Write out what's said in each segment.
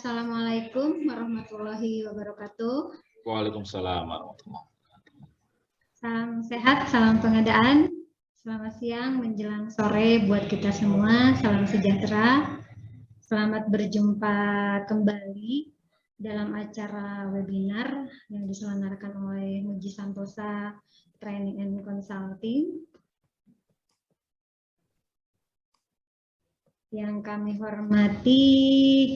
Assalamualaikum warahmatullahi wabarakatuh. Waalaikumsalam warahmatullahi wabarakatuh. Salam sehat, salam pengadaan. Selamat siang menjelang sore buat kita semua. Salam sejahtera. Selamat berjumpa kembali dalam acara webinar yang diselenggarakan oleh Muji Santosa Training and Consulting. Yang kami hormati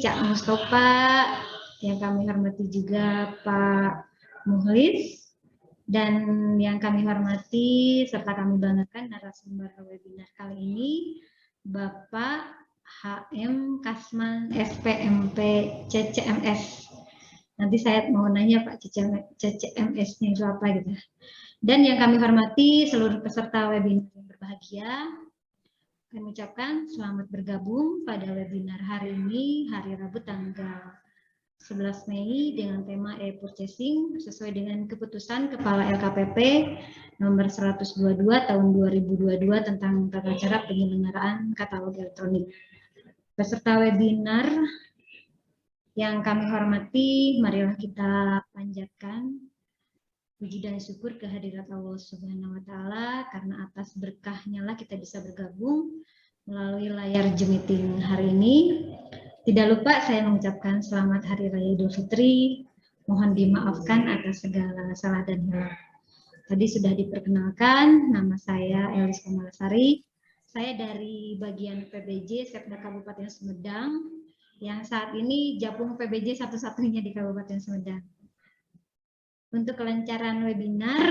Cak Mustafa, yang kami hormati juga Pak Muhlis, dan yang kami hormati serta kami banggakan narasumber webinar kali ini Bapak HM Kasman SPMP CCMS. Nanti saya mau nanya Pak CCMS-nya itu apa gitu. Dan yang kami hormati seluruh peserta webinar yang berbahagia. Kami ucapkan selamat bergabung pada webinar hari ini, hari Rabu tanggal 11 Mei dengan tema e-purchasing sesuai dengan keputusan Kepala LKPP nomor 122 tahun 2022 tentang tata cara penyelenggaraan katalog elektronik. Peserta webinar yang kami hormati, marilah kita panjatkan puji dan syukur kehadirat Allah Subhanahu wa Ta'ala, karena atas berkahnya lah kita bisa bergabung melalui layar Zoom meeting hari ini. Tidak lupa saya mengucapkan selamat Hari Raya Idul Fitri. Mohon dimaafkan atas segala salah dan hilaf. Tadi sudah diperkenalkan, nama saya Elis Kamalasari. Saya dari bagian PBJ Setda Kabupaten Sumedang, yang saat ini Japung PBJ satu-satunya di Kabupaten Sumedang. Untuk kelancaran webinar,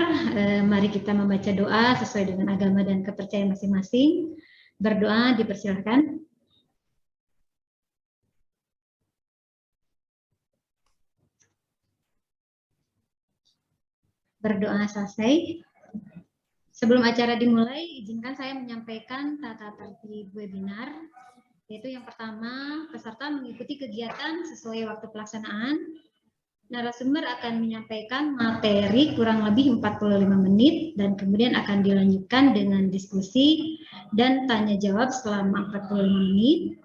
mari kita membaca doa sesuai dengan agama dan kepercayaan masing-masing. Berdoa dipersilahkan. Berdoa selesai. Sebelum acara dimulai, izinkan saya menyampaikan tata tertib webinar. Yaitu yang pertama, peserta mengikuti kegiatan sesuai waktu pelaksanaan. Narasumber akan menyampaikan materi kurang lebih 45 menit dan kemudian akan dilanjutkan dengan diskusi dan tanya jawab selama 45 menit.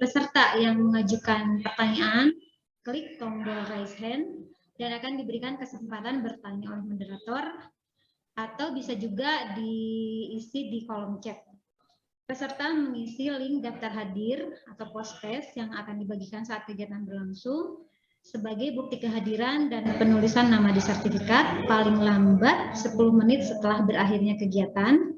Peserta yang mengajukan pertanyaan, klik tombol raise hand dan akan diberikan kesempatan bertanya oleh moderator atau bisa juga diisi di kolom chat. Peserta mengisi link daftar hadir atau post-test yang akan dibagikan saat kegiatan berlangsung sebagai bukti kehadiran dan penulisan nama di sertifikat paling lambat 10 menit setelah berakhirnya kegiatan.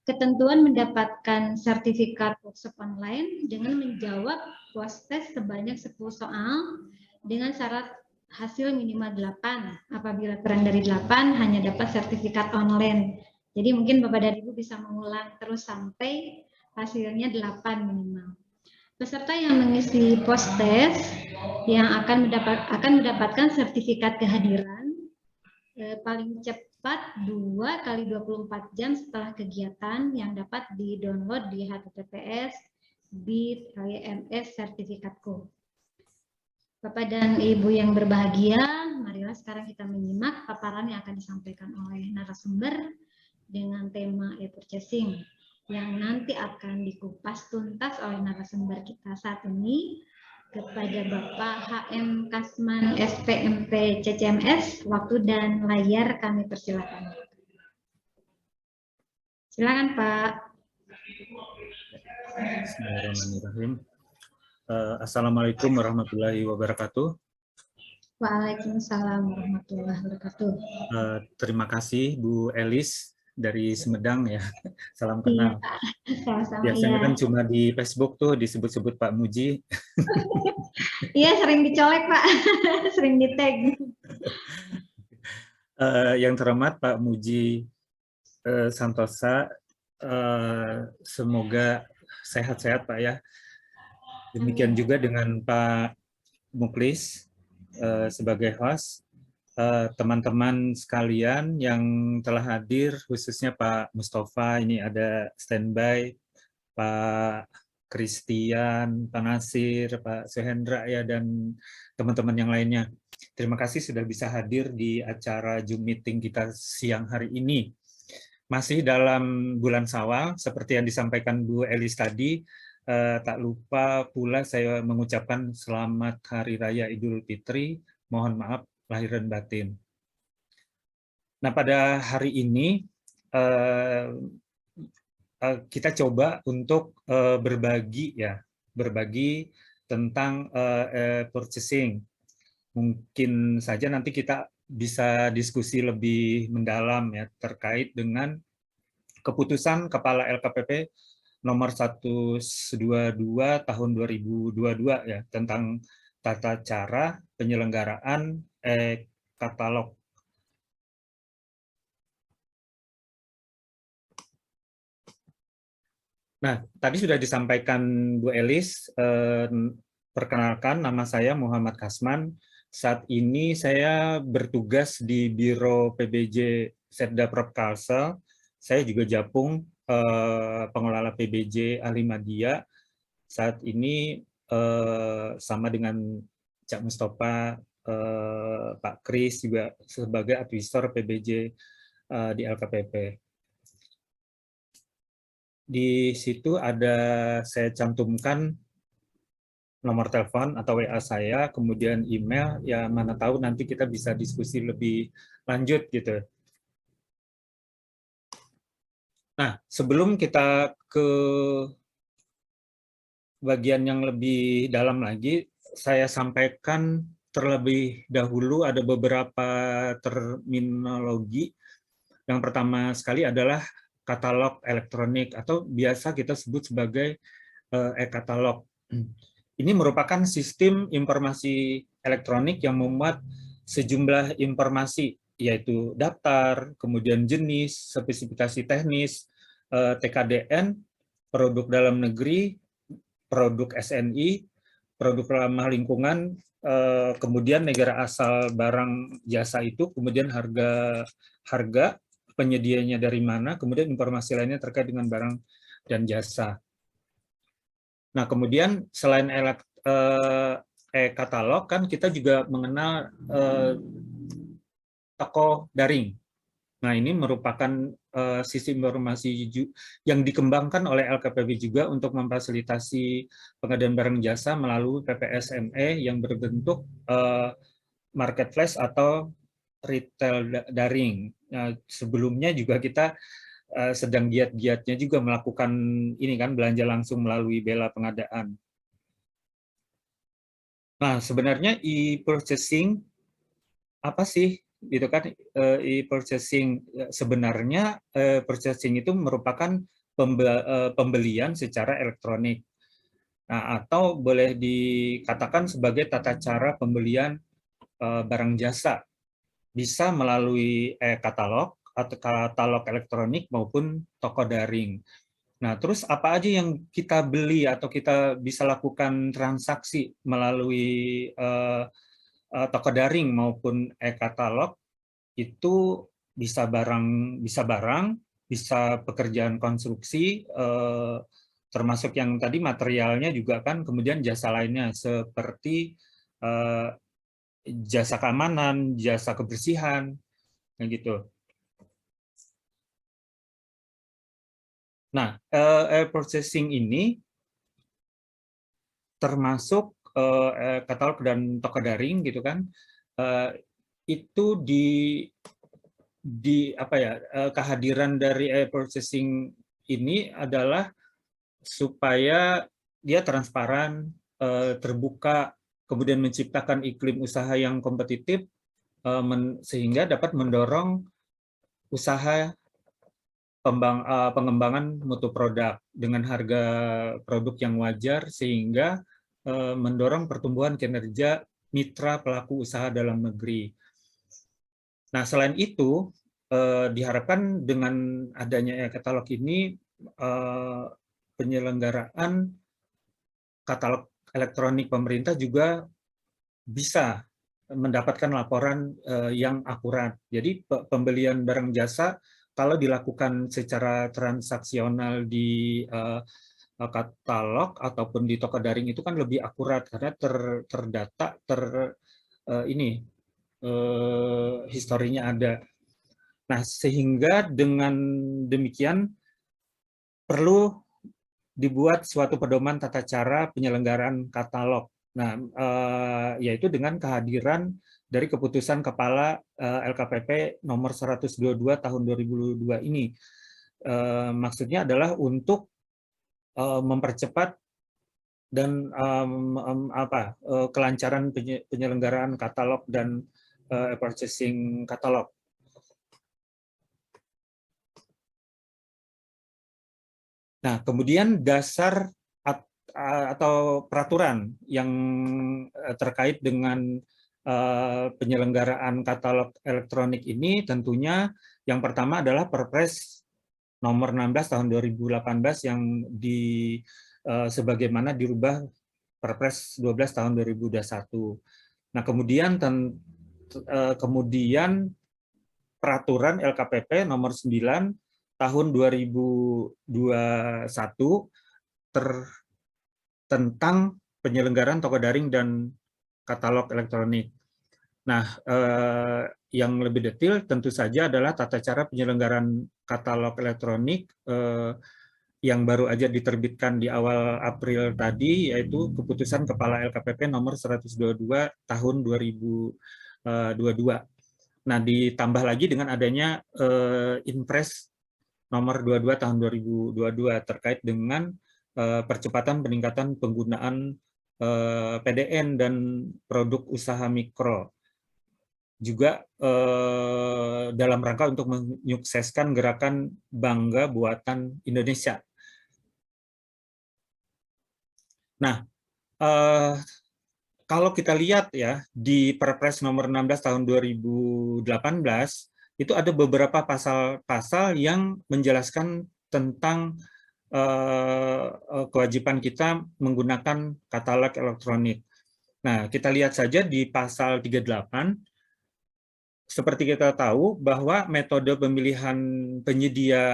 Ketentuan mendapatkan sertifikat workshop online dengan menjawab post-test sebanyak 10 soal dengan syarat hasil minimal 8. Apabila kurang dari 8 hanya dapat sertifikat online. Jadi mungkin Bapak dan Ibu bisa mengulang terus sampai hasilnya 8 minimal. Peserta yang mengisi post-test yang akan mendapatkan sertifikat kehadiran paling cepat 2 kali 24 jam setelah kegiatan yang dapat di-download di https://bit.ly/sertifikatku. Bapak dan Ibu yang berbahagia, marilah sekarang kita menyimak paparan yang akan disampaikan oleh narasumber dengan tema e-purchasing yang nanti akan dikupas tuntas oleh narasumber kita saat ini kepada Bapak HM Kasman SPMP CCMS. Waktu dan layar kami persilakan. Silakan Pak. Bismillahirrahmanirrahim. Assalamualaikum warahmatullahi wabarakatuh. Waalaikumsalam warahmatullahi wabarakatuh. Terima kasih Bu Elis dari Sumedang ya. Salam kenal. Sama-sama. Biasanya Ya. kan cuma di Facebook tuh disebut-sebut Pak Muji. Iya, sering dicolek Pak, sering di-tag. Yang terhormat Pak Muji Santosa, semoga sehat-sehat Pak ya. Demikian juga dengan Pak Mukhlis sebagai host. Teman-teman sekalian yang telah hadir, khususnya Pak Mustafa, ini ada standby, Pak Christian, Pak Nasir, Pak Suhendra ya, dan teman-teman yang lainnya. Terima kasih sudah bisa hadir di acara Zoom meeting kita siang hari ini. Masih dalam bulan Syawal, seperti yang disampaikan Bu Elis tadi, Tak lupa pula saya mengucapkan selamat Hari Raya Idul Fitri. Mohon maaf lahir dan batin. Nah, pada hari ini kita coba untuk berbagi tentang purchasing. Mungkin saja nanti kita bisa diskusi lebih mendalam ya terkait dengan keputusan Kepala LKPP nomor 122 tahun 2022 ya tentang tata cara penyelenggaraan katalog. Nah, tadi sudah disampaikan Bu Elis, perkenalkan nama saya Muhammad Kasman. Saat ini saya bertugas di Biro PBJ Setda Prop Kalsel. Saya juga Japung pengelola PBJ Ahli Madya. Saat ini sama dengan Cak Mustafa, Pak Kris juga sebagai advisor PBJ di LKPP. Di situ ada saya cantumkan nomor telepon atau WA saya, kemudian email, ya mana tahu nanti kita bisa diskusi lebih lanjut gitu. Nah, sebelum kita ke bagian yang lebih dalam lagi, saya sampaikan terlebih dahulu ada beberapa terminologi. Yang pertama sekali adalah katalog elektronik atau biasa kita sebut sebagai e-katalog. Ini merupakan sistem informasi elektronik yang memuat sejumlah informasi, yaitu daftar, kemudian jenis, spesifikasi teknis, TKDN, produk dalam negeri, produk SNI, produk ramah lingkungan, kemudian negara asal barang jasa itu, kemudian harga, penyedianya dari mana, kemudian informasi lainnya terkait dengan barang dan jasa. Nah, kemudian selain e-katalog, kan kita juga mengenal toko daring. Nah, ini merupakan sistem informasi yang dikembangkan oleh LKPP juga untuk memfasilitasi pengadaan barang jasa melalui PPSME yang berbentuk marketplace atau retail daring. Nah, sebelumnya juga kita sedang giat-giatnya juga melakukan ini kan belanja langsung melalui Bela Pengadaan. Nah, sebenarnya e-purchasing apa sih? Gitu kan, e-purchasing sebenarnya purchasing itu merupakan pembelian secara elektronik. Nah, atau boleh dikatakan sebagai tata cara pembelian barang jasa. Bisa melalui katalog atau katalog elektronik maupun toko daring. Nah, terus apa aja yang kita beli atau kita bisa lakukan transaksi melalui toko daring maupun e-katalog itu bisa barang, bisa pekerjaan konstruksi, termasuk yang tadi materialnya juga kan, kemudian jasa lainnya seperti jasa keamanan, jasa kebersihan, gitu. Nah, e-processing ini termasuk katalog dan toko daring gitu kan, itu kehadiran dari e-processing ini adalah supaya dia transparan, terbuka, kemudian menciptakan iklim usaha yang kompetitif, sehingga dapat mendorong usaha pengembangan mutu produk dengan harga produk yang wajar, sehingga mendorong pertumbuhan kinerja mitra pelaku usaha dalam negeri. Nah, selain itu, diharapkan dengan adanya e-katalog ini, penyelenggaraan katalog elektronik pemerintah juga bisa mendapatkan laporan yang akurat. Jadi pembelian barang jasa kalau dilakukan secara transaksional di katalog ataupun di toko daring itu kan lebih akurat karena terdata, historinya ada. Nah, sehingga dengan demikian perlu dibuat suatu pedoman tata cara penyelenggaraan katalog. Nah, yaitu dengan kehadiran dari keputusan Kepala LKPP nomor 122 tahun 2002 ini. Maksudnya adalah untuk mempercepat dan kelancaran penyelenggaraan katalog dan purchasing katalog. Nah, kemudian dasar atau peraturan yang terkait dengan penyelenggaraan katalog elektronik ini tentunya yang pertama adalah Perpres nomor 16 tahun 2018 yang sebagaimana dirubah Perpres 12 tahun 2021. Nah, kemudian peraturan LKPP nomor 9 tahun 2021 tentang penyelenggaraan toko daring dan katalog elektronik. Nah, yang lebih detail tentu saja adalah tata cara penyelenggaraan katalog elektronik yang baru aja diterbitkan di awal April tadi, yaitu keputusan Kepala LKPP nomor 122 tahun 2022. Nah, ditambah lagi dengan adanya Inpres nomor 22 tahun 2022 terkait dengan percepatan peningkatan penggunaan PDN dan produk usaha mikro. Juga dalam rangka untuk menyukseskan gerakan Bangga Buatan Indonesia. Nah, kalau kita lihat ya di Perpres nomor 16 tahun 2018 itu ada beberapa pasal-pasal yang menjelaskan tentang kewajiban kita menggunakan katalog elektronik. Nah, kita lihat saja di pasal 38, seperti kita tahu bahwa metode pemilihan penyedia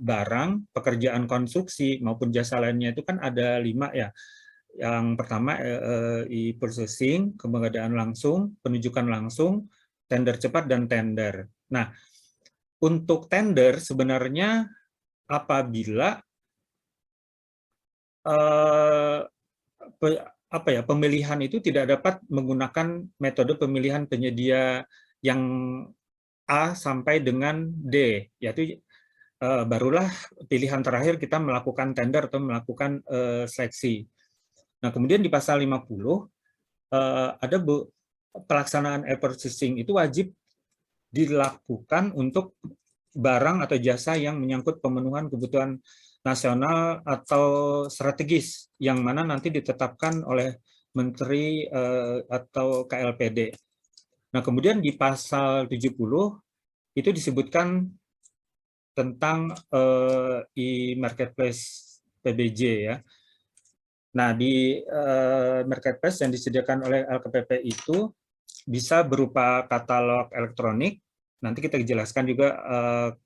barang, pekerjaan konstruksi maupun jasa lainnya itu kan ada 5 ya. Yang pertama e-processing, pengadaan langsung, penunjukan langsung, tender cepat, dan tender. Nah, untuk tender sebenarnya apabila pemilihan itu tidak dapat menggunakan metode pemilihan penyedia yang A sampai dengan D, yaitu barulah pilihan terakhir kita melakukan tender atau melakukan seleksi. Nah, kemudian di pasal 50 ada pelaksanaan e-purchasing itu wajib dilakukan untuk barang atau jasa yang menyangkut pemenuhan kebutuhan nasional atau strategis yang mana nanti ditetapkan oleh Menteri atau KLPD. Nah, kemudian di pasal 70 itu disebutkan tentang e-marketplace PBJ ya. Nah, di marketplace yang disediakan oleh LKPP itu bisa berupa katalog elektronik. Nanti kita jelaskan juga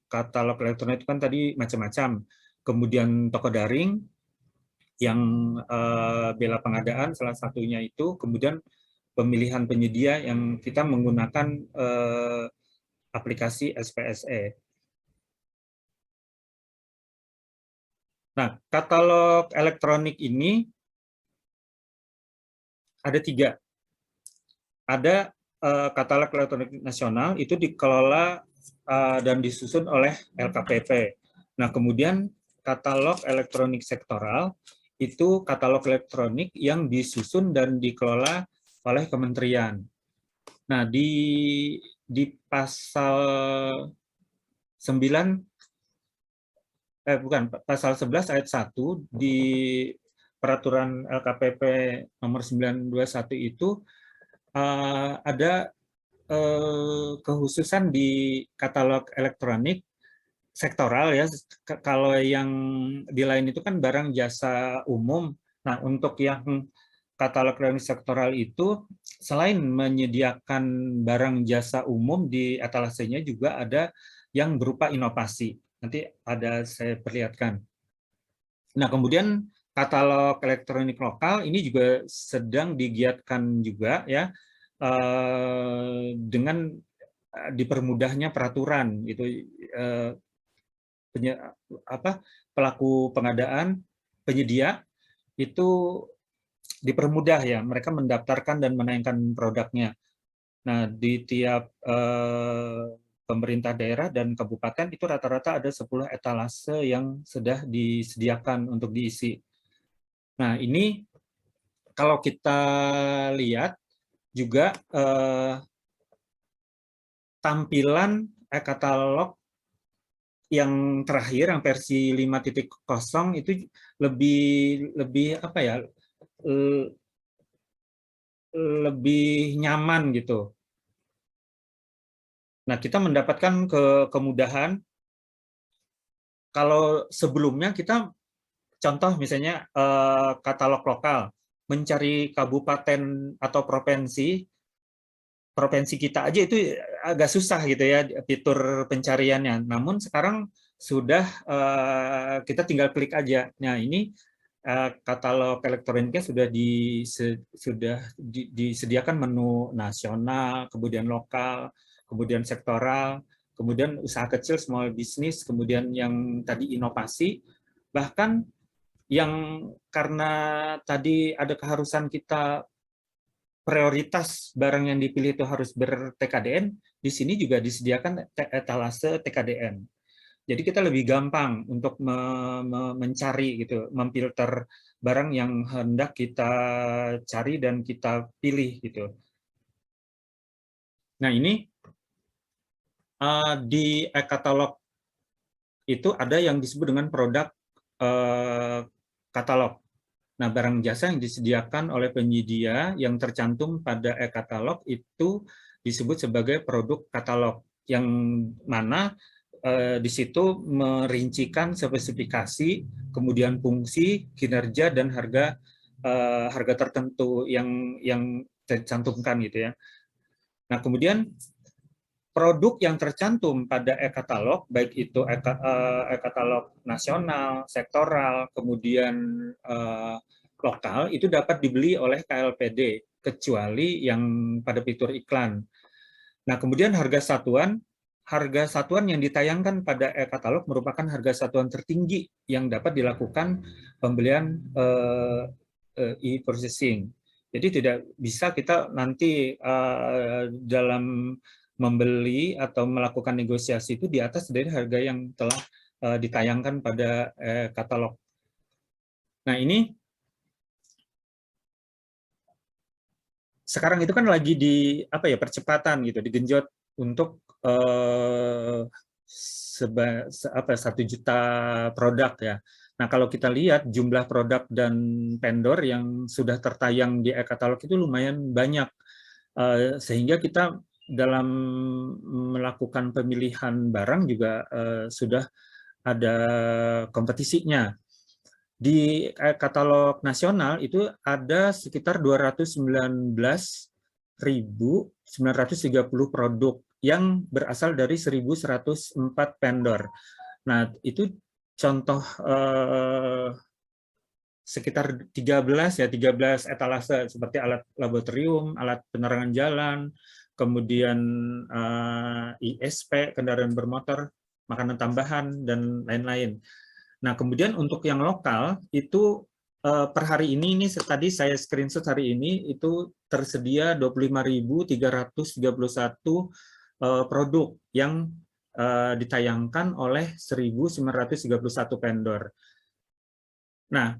katalog elektronik itu kan tadi macam-macam. Kemudian toko daring yang bela pengadaan salah satunya itu. Kemudian pemilihan penyedia yang kita menggunakan aplikasi SPSE. Nah, katalog elektronik ini ada 3. Ada katalog elektronik nasional, itu dikelola dan disusun oleh LKPP. Nah, kemudian katalog elektronik sektoral, itu katalog elektronik yang disusun dan dikelola oleh kementerian. Nah, di pasal 11 ayat 1 di peraturan LKPP nomor 921 itu ada kekhususan di katalog elektronik sektoral ya. Kalau yang di lain itu kan barang jasa umum. Nah, untuk yang katalog elektronik sektoral itu selain menyediakan barang jasa umum, di etalasenya juga ada yang berupa inovasi. Nanti ada saya perlihatkan. Nah, kemudian katalog elektronik lokal ini juga sedang digiatkan juga ya, dengan dipermudahnya peraturan itu pelaku pengadaan penyedia itu dipermudah ya, mereka mendaftarkan dan menaikkan produknya. Nah, di tiap pemerintah daerah dan kabupaten itu rata-rata ada 10 etalase yang sudah disediakan untuk diisi. Nah, ini kalau kita lihat juga tampilan e-katalog yang terakhir, yang versi 5.0 itu lebih apa ya, lebih nyaman gitu. Nah, kita mendapatkan kemudahan. Kalau sebelumnya kita contoh misalnya katalog lokal, mencari kabupaten atau provinsi kita aja itu agak susah gitu ya fitur pencariannya. Namun sekarang sudah kita tinggal klik aja. Nah, ini katalog elektroniknya sudah disediakan menu nasional, kemudian lokal, kemudian sektoral, kemudian usaha kecil, small business, kemudian yang tadi inovasi, bahkan yang karena tadi ada keharusan kita prioritas barang yang dipilih itu harus ber-TKDN, di sini juga disediakan etalase TKDN. Jadi kita lebih gampang untuk mencari gitu, memfilter barang yang hendak kita cari dan kita pilih gitu. Nah, ini di e-katalog itu ada yang disebut dengan produk katalog. Nah, barang jasa yang disediakan oleh penyedia yang tercantum pada e-katalog itu disebut sebagai produk katalog, yang mana di situ merincikan spesifikasi, kemudian fungsi, kinerja, dan harga tertentu yang tercantumkan gitu ya. Nah, kemudian produk yang tercantum pada e-katalog, baik itu e-katalog nasional, sektoral, kemudian lokal, itu dapat dibeli oleh KLPD, kecuali yang pada fitur iklan. Nah, kemudian harga satuan yang ditayangkan pada e-katalog merupakan harga satuan tertinggi yang dapat dilakukan pembelian e-processing. Jadi tidak bisa kita nanti dalam membeli atau melakukan negosiasi itu di atas dari harga yang telah ditayangkan pada katalog. Nah, ini sekarang itu kan lagi di apa ya, percepatan gitu, digenjot untuk 1 juta produk ya. Nah, kalau kita lihat jumlah produk dan vendor yang sudah tertayang di e-katalog itu lumayan banyak, sehingga kita dalam melakukan pemilihan barang juga sudah ada kompetisinya. Di katalog nasional itu ada sekitar 219.930 produk yang berasal dari 1.104 vendor. Nah, itu contoh sekitar 13 etalase seperti alat laboratorium, alat penerangan jalan, kemudian ISP, kendaraan bermotor, makanan tambahan, dan lain-lain. Nah, kemudian untuk yang lokal itu per hari ini tadi saya screenshot hari ini itu tersedia 25.331 produk yang ditayangkan oleh 1.931 vendor. Nah,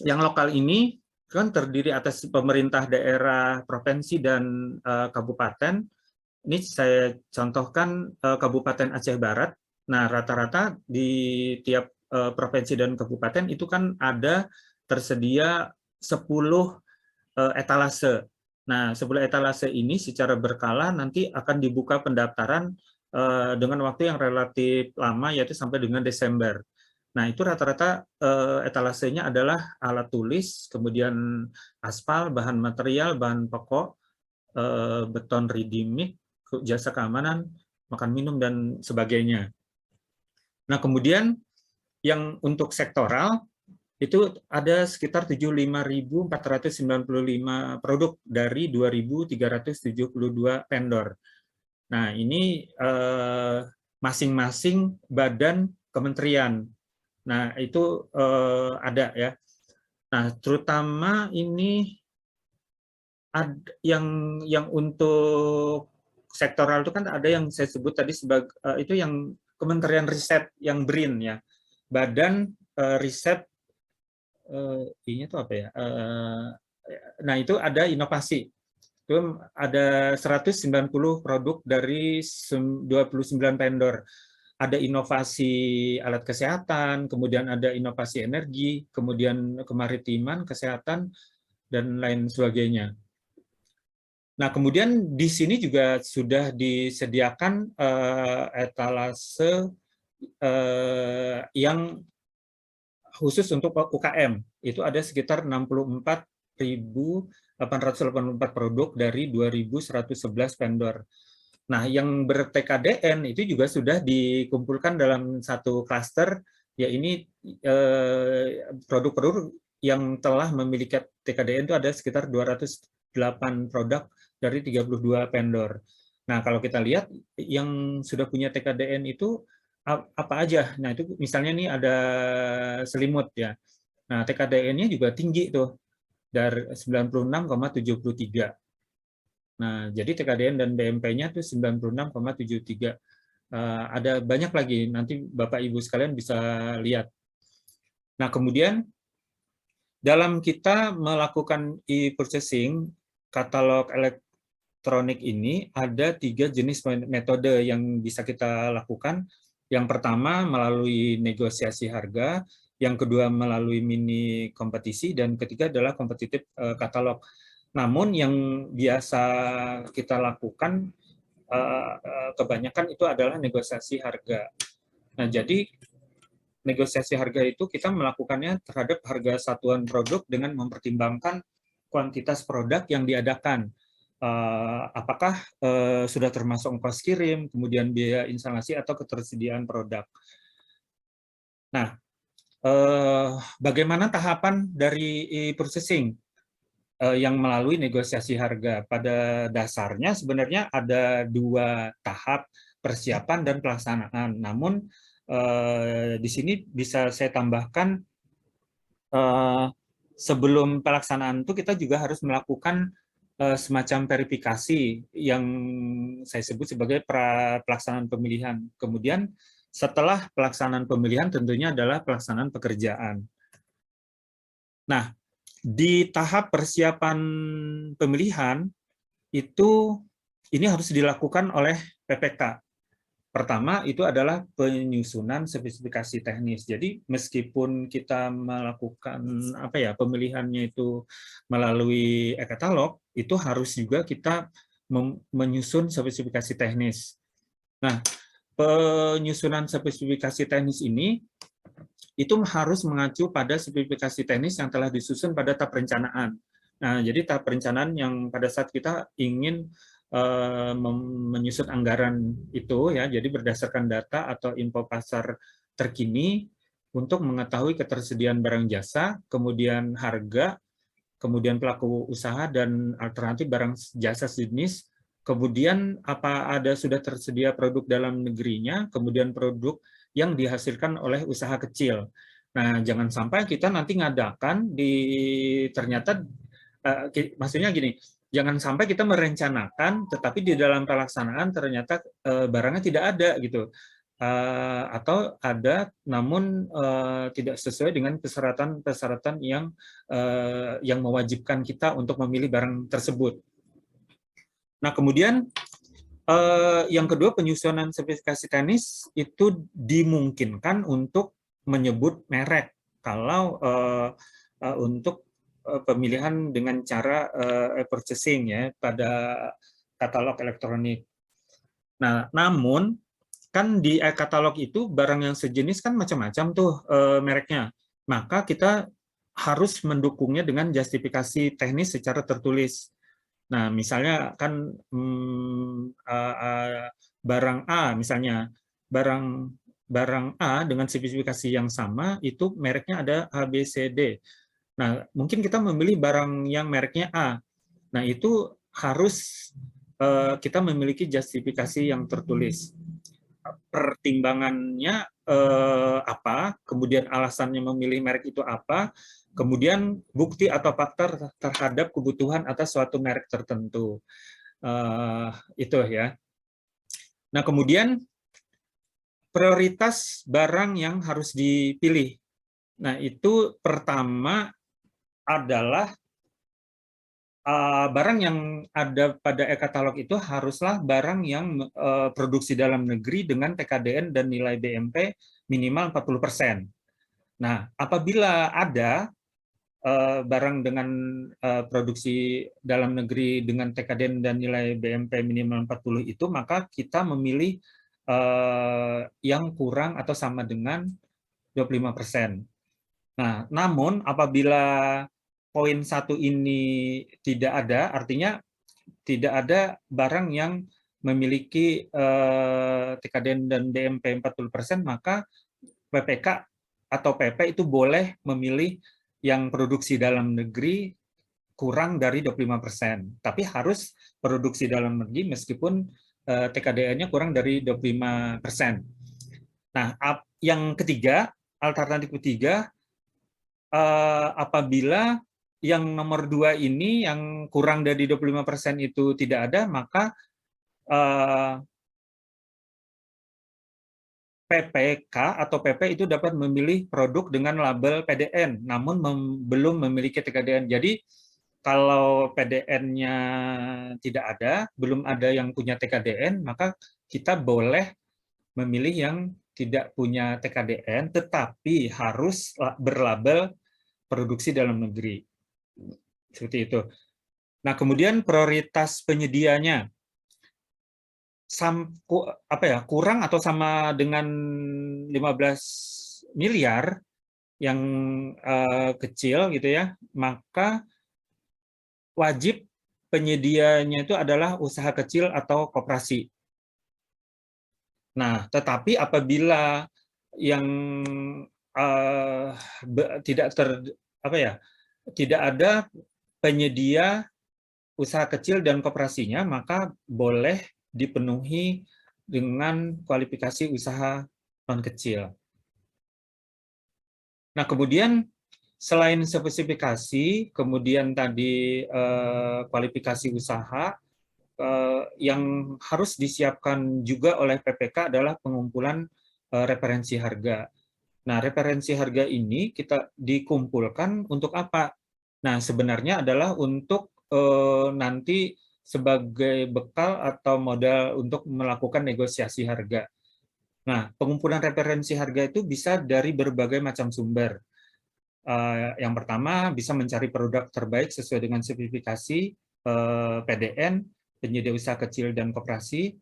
yang lokal ini kan terdiri atas pemerintah daerah, provinsi, dan kabupaten. Ini saya contohkan Kabupaten Aceh Barat. Nah, rata-rata di tiap provinsi dan kabupaten itu kan ada tersedia 10 etalase. Nah, 10 etalase ini secara berkala nanti akan dibuka pendaftaran dengan waktu yang relatif lama, yaitu sampai dengan Desember. Nah, itu rata-rata etalasenya adalah alat tulis, kemudian aspal, bahan material, bahan pokok, beton ready mix, jasa keamanan, makan minum, dan sebagainya. Nah, kemudian yang untuk sektoral itu ada sekitar 75.495 produk dari 2.372 vendor. Nah, ini masing-masing badan kementerian. Nah, itu ada ya. Nah, terutama ini yang untuk sektoral itu kan ada yang saya sebut tadi sebagai itu yang Kementerian Riset yang BRIN ya. Badan Riset ini tuh apa ya? Nah, itu ada inovasi. Itu ada 190 produk dari 29 vendor. Ada inovasi alat kesehatan, kemudian ada inovasi energi, kemudian kemaritiman, kesehatan, dan lain sebagainya. Nah, kemudian di sini juga sudah disediakan etalase yang khusus untuk UKM. Itu ada sekitar 64.884 produk dari 2.111 vendor. Nah, yang ber-TKDN itu juga sudah dikumpulkan dalam satu klaster, ya ini produk-produk yang telah memiliki TKDN itu ada sekitar 208 produk dari 32 vendor. Nah, kalau kita lihat yang sudah punya TKDN itu apa aja? Nah, itu misalnya nih ada selimut ya. Nah, TKDN-nya juga tinggi tuh, dari 96,73. Nah, jadi TKDN dan BMP-nya itu 96,73. Ada banyak lagi, nanti Bapak Ibu sekalian bisa lihat. Nah, kemudian dalam kita melakukan e-purchasing, katalog elektronik ini ada 3 jenis metode yang bisa kita lakukan. Yang pertama melalui negosiasi harga, yang kedua melalui mini kompetisi, dan ketiga adalah kompetitif katalog. Namun yang biasa kita lakukan kebanyakan itu adalah negosiasi harga. Nah, jadi negosiasi harga itu kita melakukannya terhadap harga satuan produk dengan mempertimbangkan kuantitas produk yang diadakan. Apakah sudah termasuk ongkos kirim, kemudian biaya instalasi atau ketersediaan produk. Nah, bagaimana tahapan dari e-purchasing yang melalui negosiasi harga? Pada dasarnya sebenarnya ada 2 tahap, persiapan dan pelaksanaan. Namun di sini bisa saya tambahkan, sebelum pelaksanaan itu kita juga harus melakukan semacam verifikasi yang saya sebut sebagai pelaksanaan pemilihan. Kemudian setelah pelaksanaan pemilihan tentunya adalah pelaksanaan pekerjaan. Nah, di tahap persiapan pemilihan itu ini harus dilakukan oleh PPK. Pertama itu adalah penyusunan spesifikasi teknis. Jadi meskipun kita melakukan pemilihannya itu melalui e-katalog, itu harus juga kita menyusun spesifikasi teknis. Nah, penyusunan spesifikasi teknis ini itu harus mengacu pada spesifikasi teknis yang telah disusun pada tahap perencanaan. Nah, jadi tahap perencanaan yang pada saat kita ingin menyusun anggaran itu ya, jadi berdasarkan data atau info pasar terkini untuk mengetahui ketersediaan barang jasa, kemudian harga, kemudian pelaku usaha dan alternatif barang jasa sejenis, kemudian apa ada sudah tersedia produk dalam negerinya, kemudian produk yang dihasilkan oleh usaha kecil. Nah, jangan sampai kita nanti ngadakan ternyata maksudnya gini, jangan sampai kita merencanakan, tetapi di dalam pelaksanaan ternyata barangnya tidak ada gitu, atau ada namun tidak sesuai dengan persyaratan yang mewajibkan kita untuk memilih barang tersebut. Nah, kemudian yang kedua, penyusunan spesifikasi teknis itu dimungkinkan untuk menyebut merek kalau untuk pemilihan dengan cara purchasing ya pada katalog elektronik. Nah, namun kan di katalog itu barang yang sejenis kan macam-macam tuh mereknya. Maka kita harus mendukungnya dengan justifikasi teknis secara tertulis. Nah, misalnya kan barang A misalnya, barang A dengan spesifikasi yang sama itu mereknya ada A, B, C, D. Nah, mungkin kita memilih barang yang mereknya A. Nah, itu harus kita memiliki justifikasi yang tertulis. pertimbangannya apa, kemudian alasannya memilih merek itu apa, kemudian bukti atau fakta terhadap kebutuhan atas suatu merek tertentu. Itu ya. Nah, kemudian prioritas barang yang harus dipilih. Nah, itu pertama adalah barang yang ada pada e-katalog itu haruslah barang yang produksi dalam negeri dengan TKDN dan nilai BMP minimal 40%. Nah, apabila ada barang dengan produksi dalam negeri dengan TKDN dan nilai BMP minimal 40 itu, maka kita memilih yang kurang atau sama dengan 25%. Nah, namun apabila poin 1 ini tidak ada, artinya tidak ada barang yang memiliki TKDN dan BMP 40%, maka PPK atau PP itu boleh memilih yang produksi dalam negeri kurang dari 25%. Tapi harus produksi dalam negeri meskipun TKDN-nya kurang dari 25%. Nah, yang ketiga, alternatif ketiga, apabila yang nomor 2 ini yang kurang dari 25% itu tidak ada, maka PPK atau PP itu dapat memilih produk dengan label PDN, namun belum memiliki TKDN. Jadi kalau PDN-nya tidak ada, belum ada yang punya TKDN, maka kita boleh memilih yang tidak punya TKDN, tetapi harus berlabel produksi dalam negeri. Seperti itu. Nah, kemudian prioritas penyedianya kurang atau sama dengan 15 miliar yang kecil gitu ya, maka wajib penyedianya itu adalah usaha kecil atau koperasi. Nah, tetapi apabila yang tidak ada penyedia usaha kecil dan koperasinya, maka boleh dipenuhi dengan kualifikasi usaha non kecil. Nah, kemudian selain spesifikasi, kemudian tadi kualifikasi usaha, yang harus disiapkan juga oleh PPK adalah pengumpulan referensi harga. Nah, referensi harga ini kita dikumpulkan untuk apa? Nah, sebenarnya adalah untuk nanti sebagai bekal atau modal untuk melakukan negosiasi harga. Nah, pengumpulan referensi harga itu bisa dari berbagai macam sumber. Yang pertama, bisa mencari produk terbaik sesuai dengan spesifikasi PDN, penyedia usaha kecil dan koperasi,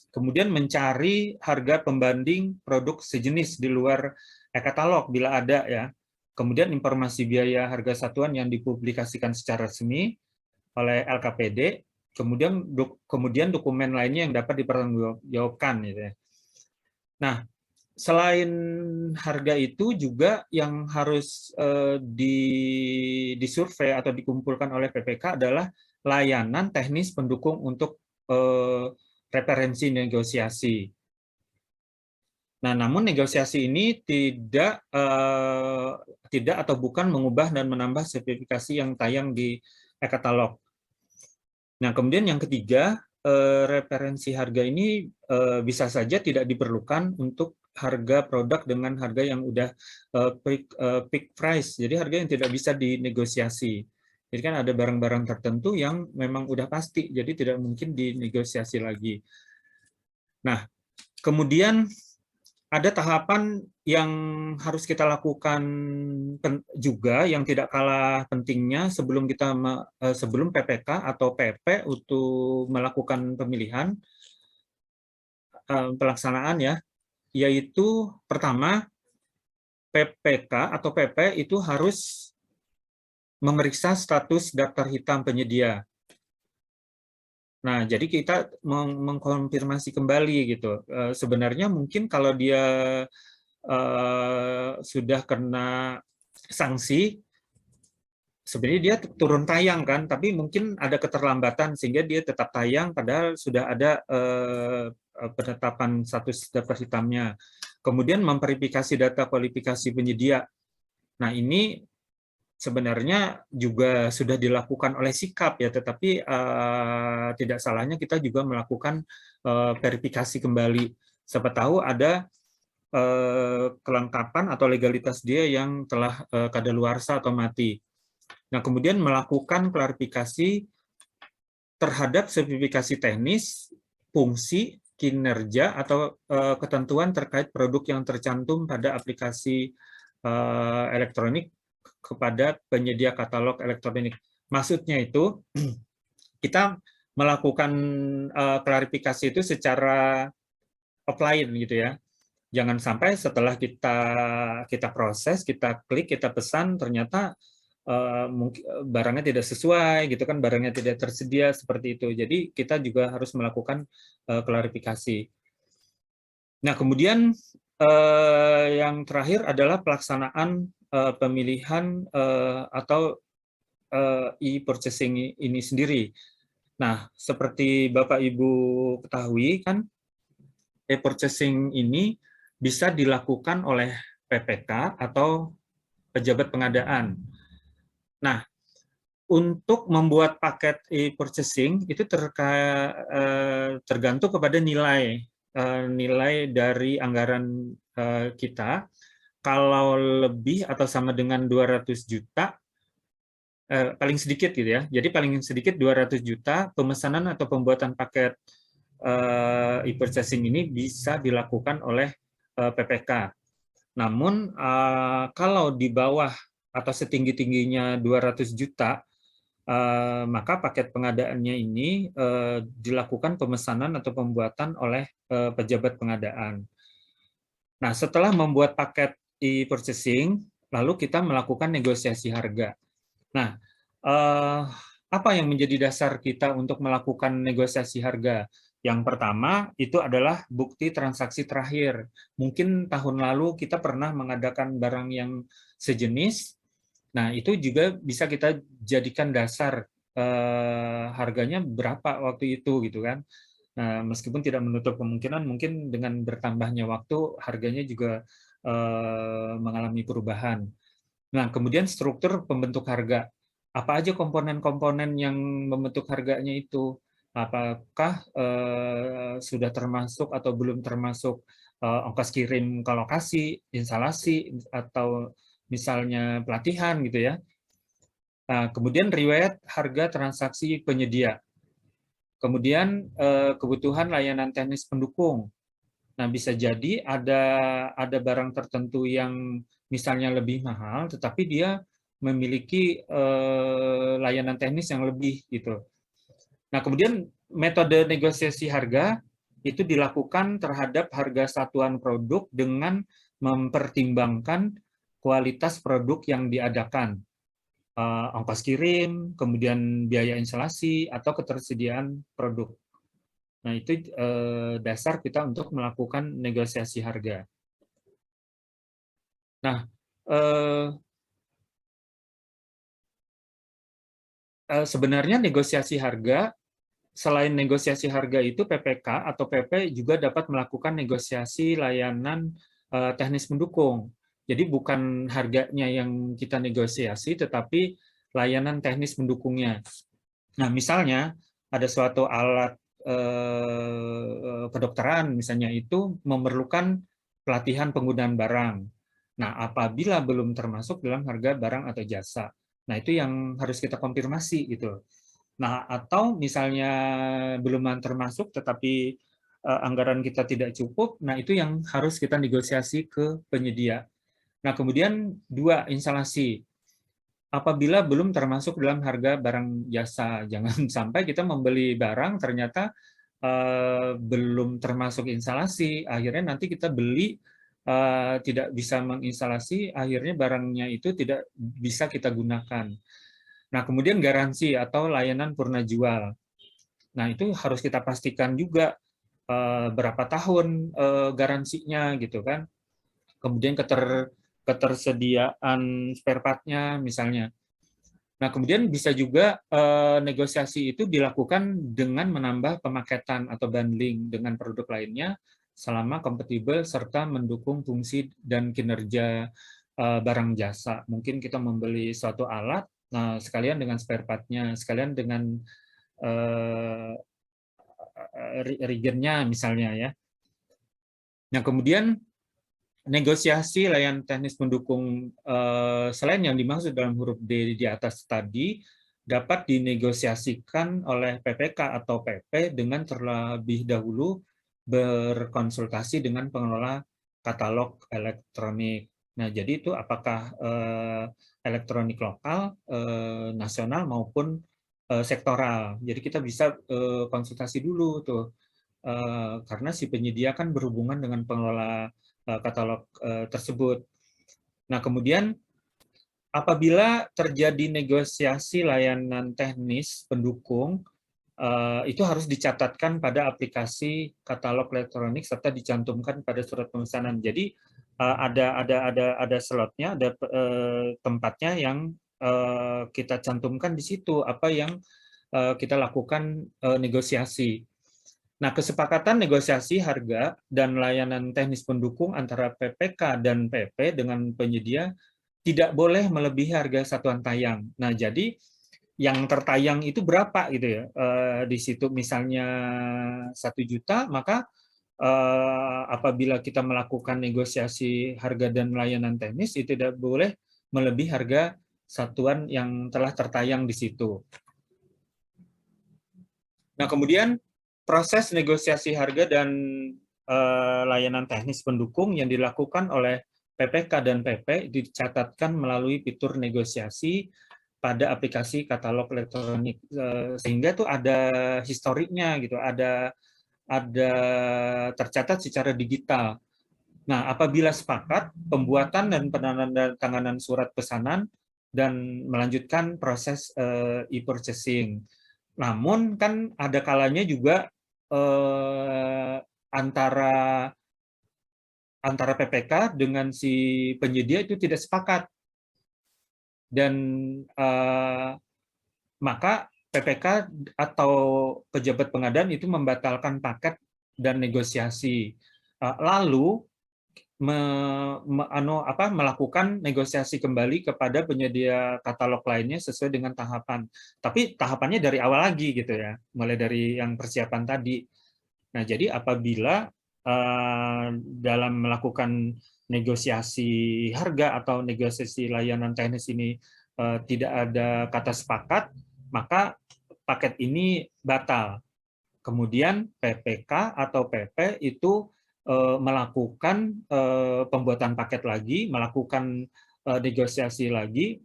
kemudian mencari harga pembanding produk sejenis di luar e-katalog bila ada ya. Kemudian informasi biaya harga satuan yang dipublikasikan secara resmi oleh LKPD, kemudian dokumen lainnya yang dapat dipertanggungjawabkan gitu ya. Nah, selain harga itu juga yang harus disurvei atau dikumpulkan oleh PPK adalah layanan teknis pendukung untuk referensi negosiasi. Nah, namun negosiasi ini tidak atau bukan mengubah dan menambah spesifikasi yang tayang di e-katalog. Nah, kemudian yang ketiga, referensi harga ini bisa saja tidak diperlukan untuk harga produk dengan harga yang udah peak price, jadi harga yang tidak bisa dinegosiasi. Jadi kan ada barang-barang tertentu yang memang udah pasti, jadi tidak mungkin dinegosiasi lagi. Nah, kemudian ada tahapan yang harus kita lakukan juga yang tidak kalah pentingnya sebelum PPK atau PP untuk melakukan pemilihan pelaksanaan ya, yaitu pertama PPK atau PP itu harus memeriksa status daftar hitam penyedia. Nah, jadi kita mengkonfirmasi kembali gitu. Sebenarnya mungkin kalau dia sudah kena sanksi, sebenarnya dia turun tayang kan, tapi mungkin ada keterlambatan sehingga dia tetap tayang padahal sudah ada penetapan status daftar hitamnya. Kemudian memverifikasi data kualifikasi penyedia. Nah, ini sebenarnya juga sudah dilakukan oleh Sikap ya, tetapi tidak salahnya kita juga melakukan verifikasi kembali. Siapa tahu ada kelengkapan atau legalitas dia yang telah kadaluarsa atau mati. Nah, kemudian melakukan klarifikasi terhadap spesifikasi teknis, fungsi, kinerja, atau ketentuan terkait produk yang tercantum pada aplikasi elektronik kepada penyedia katalog elektronik. Maksudnya itu, kita melakukan klarifikasi itu secara offline gitu ya. Jangan sampai setelah kita proses, kita klik, kita pesan, ternyata mungkin barangnya tidak sesuai, gitu kan, barangnya tidak tersedia seperti itu. Jadi kita juga harus melakukan klarifikasi. Nah, kemudian yang terakhir adalah pelaksanaan pemilihan atau e-purchasing ini sendiri. Nah, seperti Bapak Ibu ketahui kan, e-purchasing ini bisa dilakukan oleh PPK atau pejabat pengadaan. Nah, untuk membuat paket e-purchasing itu tergantung kepada nilai dari anggaran kita. Kalau lebih atau sama dengan 200 juta, paling sedikit gitu ya. Jadi paling sedikit 200 juta, pemesanan atau pembuatan paket e-purchasing ini bisa dilakukan oleh PPK. Namun kalau di bawah atau setinggi-tingginya 200 juta, maka paket pengadaannya ini dilakukan pemesanan atau pembuatan oleh pejabat pengadaan. Nah, setelah membuat paket e-purchasing, lalu kita melakukan negosiasi harga. Nah, apa yang menjadi dasar kita untuk melakukan negosiasi harga? Yang pertama itu adalah bukti transaksi terakhir. Mungkin tahun lalu kita pernah mengadakan barang yang sejenis. Nah, itu juga bisa kita jadikan dasar harganya berapa waktu itu gitu kan. Nah, meskipun tidak menutup kemungkinan mungkin dengan bertambahnya waktu harganya juga mengalami perubahan. Nah, kemudian struktur pembentuk harga. Apa aja komponen-komponen yang membentuk harganya itu? Apakah sudah termasuk atau belum termasuk ongkos kirim ke lokasi, instalasi, atau misalnya pelatihan gitu ya. Nah, kemudian riwayat harga transaksi penyedia. Kemudian kebutuhan layanan teknis pendukung. Nah, bisa jadi ada barang tertentu yang misalnya lebih mahal, tetapi dia memiliki layanan teknis yang lebih gitu. Nah, kemudian metode negosiasi harga itu dilakukan terhadap harga satuan produk dengan mempertimbangkan kualitas produk yang diadakan, ongkos kirim, kemudian biaya instalasi, atau ketersediaan produk. Nah, itu dasar kita untuk melakukan negosiasi harga. Nah, sebenarnya negosiasi harga, selain negosiasi harga itu PPK atau PP juga dapat melakukan negosiasi layanan teknis pendukung. Jadi bukan harganya yang kita negosiasi, tetapi layanan teknis pendukungnya. Nah, misalnya ada suatu alat kedokteran, misalnya itu memerlukan pelatihan penggunaan barang. Nah, apabila belum termasuk dalam harga barang atau jasa, nah itu yang harus kita konfirmasi gitu. Nah, atau misalnya belum termasuk tetapi anggaran kita tidak cukup, nah itu yang harus kita negosiasi ke penyedia. Nah, kemudian dua, instalasi. Apabila belum termasuk dalam harga barang jasa, jangan sampai kita membeli barang ternyata belum termasuk instalasi, akhirnya nanti kita beli tidak bisa menginstalasi, akhirnya barangnya itu tidak bisa kita gunakan. Nah, kemudian garansi atau layanan purna jual. Nah, itu harus kita pastikan juga berapa tahun garansinya gitu kan. Kemudian ketersediaan spare part-nya misalnya. Nah, kemudian bisa juga negosiasi itu dilakukan dengan menambah pemaketan atau bundling dengan produk lainnya selama kompatibel serta mendukung fungsi dan kinerja barang jasa. Mungkin kita membeli suatu alat, nah sekalian dengan spare part-nya, sekalian dengan reagennya misalnya ya. Nah, kemudian negosiasi layanan teknis pendukung selain yang dimaksud dalam huruf D di atas tadi dapat dinegosiasikan oleh PPK atau PP dengan terlebih dahulu berkonsultasi dengan pengelola katalog elektronik. Nah, jadi itu apakah elektronik lokal, nasional maupun sektoral. Jadi kita bisa konsultasi dulu tuh karena si penyedia kan berhubungan dengan pengelola katalog tersebut. Nah, kemudian apabila terjadi negosiasi layanan teknis pendukung, itu harus dicatatkan pada aplikasi katalog elektronik serta dicantumkan pada surat pemesanan. Jadi ada slotnya, ada tempatnya yang kita cantumkan di situ apa yang kita lakukan negosiasi. Nah, kesepakatan negosiasi harga dan layanan teknis pendukung antara PPK dan PP dengan penyedia tidak boleh melebihi harga satuan tayang. Nah, jadi yang tertayang itu berapa gitu ya? Di situ misalnya 1 juta, maka apabila kita melakukan negosiasi harga dan layanan teknis itu tidak boleh melebihi harga satuan yang telah tertayang di situ. Nah, kemudian proses negosiasi harga dan layanan teknis pendukung yang dilakukan oleh PPK dan PP dicatatkan melalui fitur negosiasi pada aplikasi katalog elektronik, sehingga tuh ada historiknya gitu, ada tercatat secara digital. Nah, apabila sepakat, pembuatan dan penandatanganan surat pesanan dan melanjutkan proses e-purchasing. Namun kan ada kalanya juga antara PPK dengan si penyedia itu tidak sepakat, dan maka PPK atau pejabat pengadaan itu membatalkan paket dan negosiasi, lalu melakukan negosiasi kembali kepada penyedia katalog lainnya sesuai dengan tahapan. Tapi tahapannya dari awal lagi gitu ya, mulai dari yang persiapan tadi. Nah, jadi apabila dalam melakukan negosiasi harga atau negosiasi layanan teknis ini tidak ada kata sepakat, maka paket ini batal. Kemudian PPK atau PP itu melakukan pembuatan paket lagi, melakukan negosiasi lagi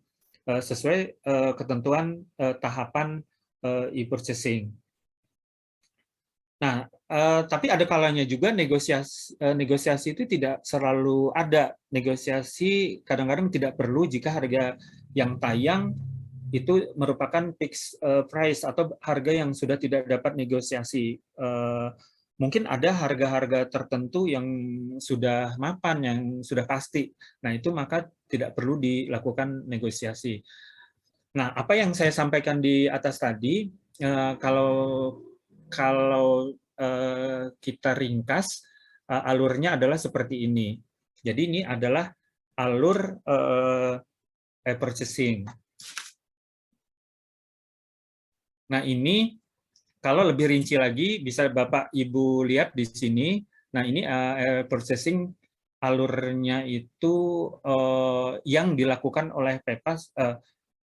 sesuai ketentuan tahapan e-purchasing. Nah, tapi ada kalanya juga negosiasi itu tidak selalu ada. Negosiasi kadang-kadang tidak perlu jika harga yang tayang itu merupakan fixed price atau harga yang sudah tidak dapat negosiasi. Mungkin ada harga-harga tertentu yang sudah mapan, yang sudah pasti. Nah, itu maka tidak perlu dilakukan negosiasi. Nah, apa yang saya sampaikan di atas tadi, kalau kita ringkas, alurnya adalah seperti ini. Jadi ini adalah alur purchasing. Nah, ini kalau lebih rinci lagi bisa Bapak Ibu lihat di sini. Nah, ini purchasing alurnya itu yang dilakukan oleh PEPAS,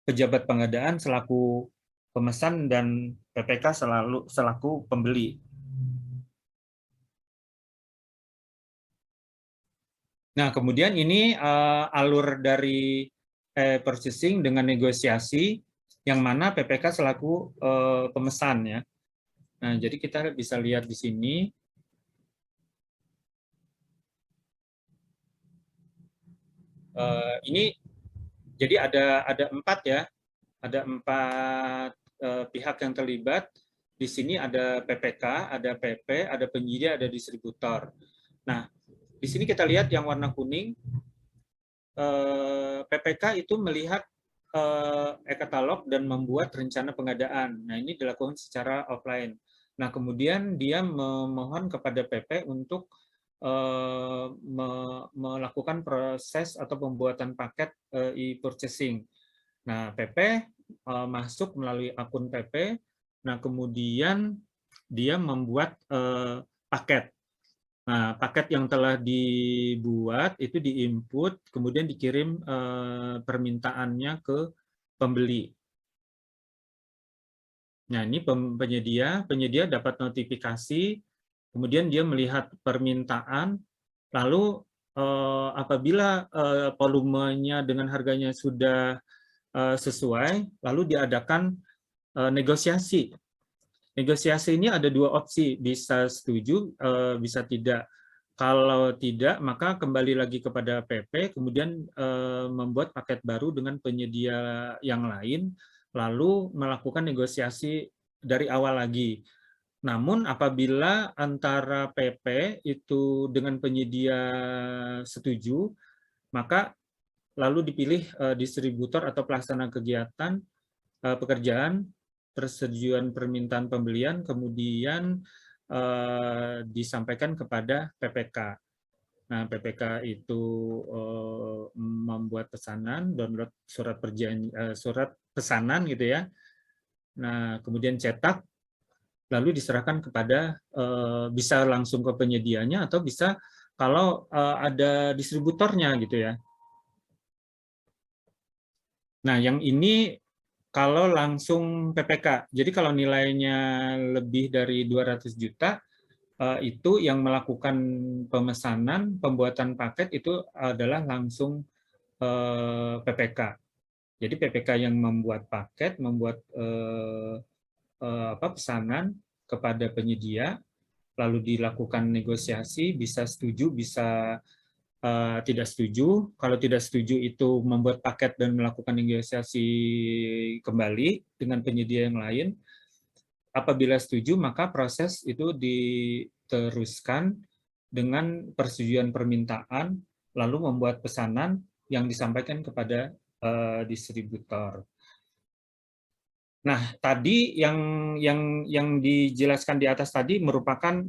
pejabat pengadaan selaku pemesan dan PPK selaku pembeli. Nah, kemudian ini alur dari purchasing dengan negosiasi yang mana PPK selaku pemesan ya. Nah, jadi kita bisa lihat di sini. Ini jadi ada 4 ya. Ada 4 pihak yang terlibat. Di sini ada PPK, ada PP, ada penyedia, ada distributor. Nah, di sini kita lihat yang warna kuning, PPK itu melihat e-katalog dan membuat rencana pengadaan. Nah, ini dilakukan secara offline. Nah, kemudian dia memohon kepada PP untuk melakukan proses atau pembuatan paket e-purchasing. Nah, PP masuk melalui akun PP. Nah, kemudian dia membuat paket. Nah, paket yang telah dibuat itu diinput, kemudian dikirim permintaannya ke pembeli. Nah, ini penyedia dapat notifikasi, kemudian dia melihat permintaan, lalu apabila volumenya dengan harganya sudah sesuai, lalu diadakan negosiasi. Negosiasi ini ada dua opsi, bisa setuju, bisa tidak. Kalau tidak, maka kembali lagi kepada PP, kemudian membuat paket baru dengan penyedia yang lain, lalu melakukan negosiasi dari awal lagi. Namun apabila antara PP itu dengan penyedia setuju, maka lalu dipilih distributor atau pelaksana kegiatan pekerjaan, persetujuan permintaan pembelian, kemudian disampaikan kepada PPK. Nah, PPK itu membuat pesanan, download surat pesanan gitu ya. Nah, kemudian cetak, lalu diserahkan kepada bisa langsung ke penyedianya atau bisa kalau ada distributornya gitu ya. Nah, yang ini kalau langsung PPK. Jadi kalau nilainya lebih dari 200 juta, itu yang melakukan pemesanan, pembuatan paket itu adalah langsung PPK. Jadi PPK yang membuat paket, membuat pesanan kepada penyedia, lalu dilakukan negosiasi, bisa setuju, bisa tidak setuju. Kalau tidak setuju itu membuat paket dan melakukan negosiasi kembali dengan penyedia yang lain. Apabila setuju, maka proses itu diteruskan dengan persetujuan permintaan, lalu membuat pesanan yang disampaikan kepada distributor. Nah, tadi yang dijelaskan di atas tadi merupakan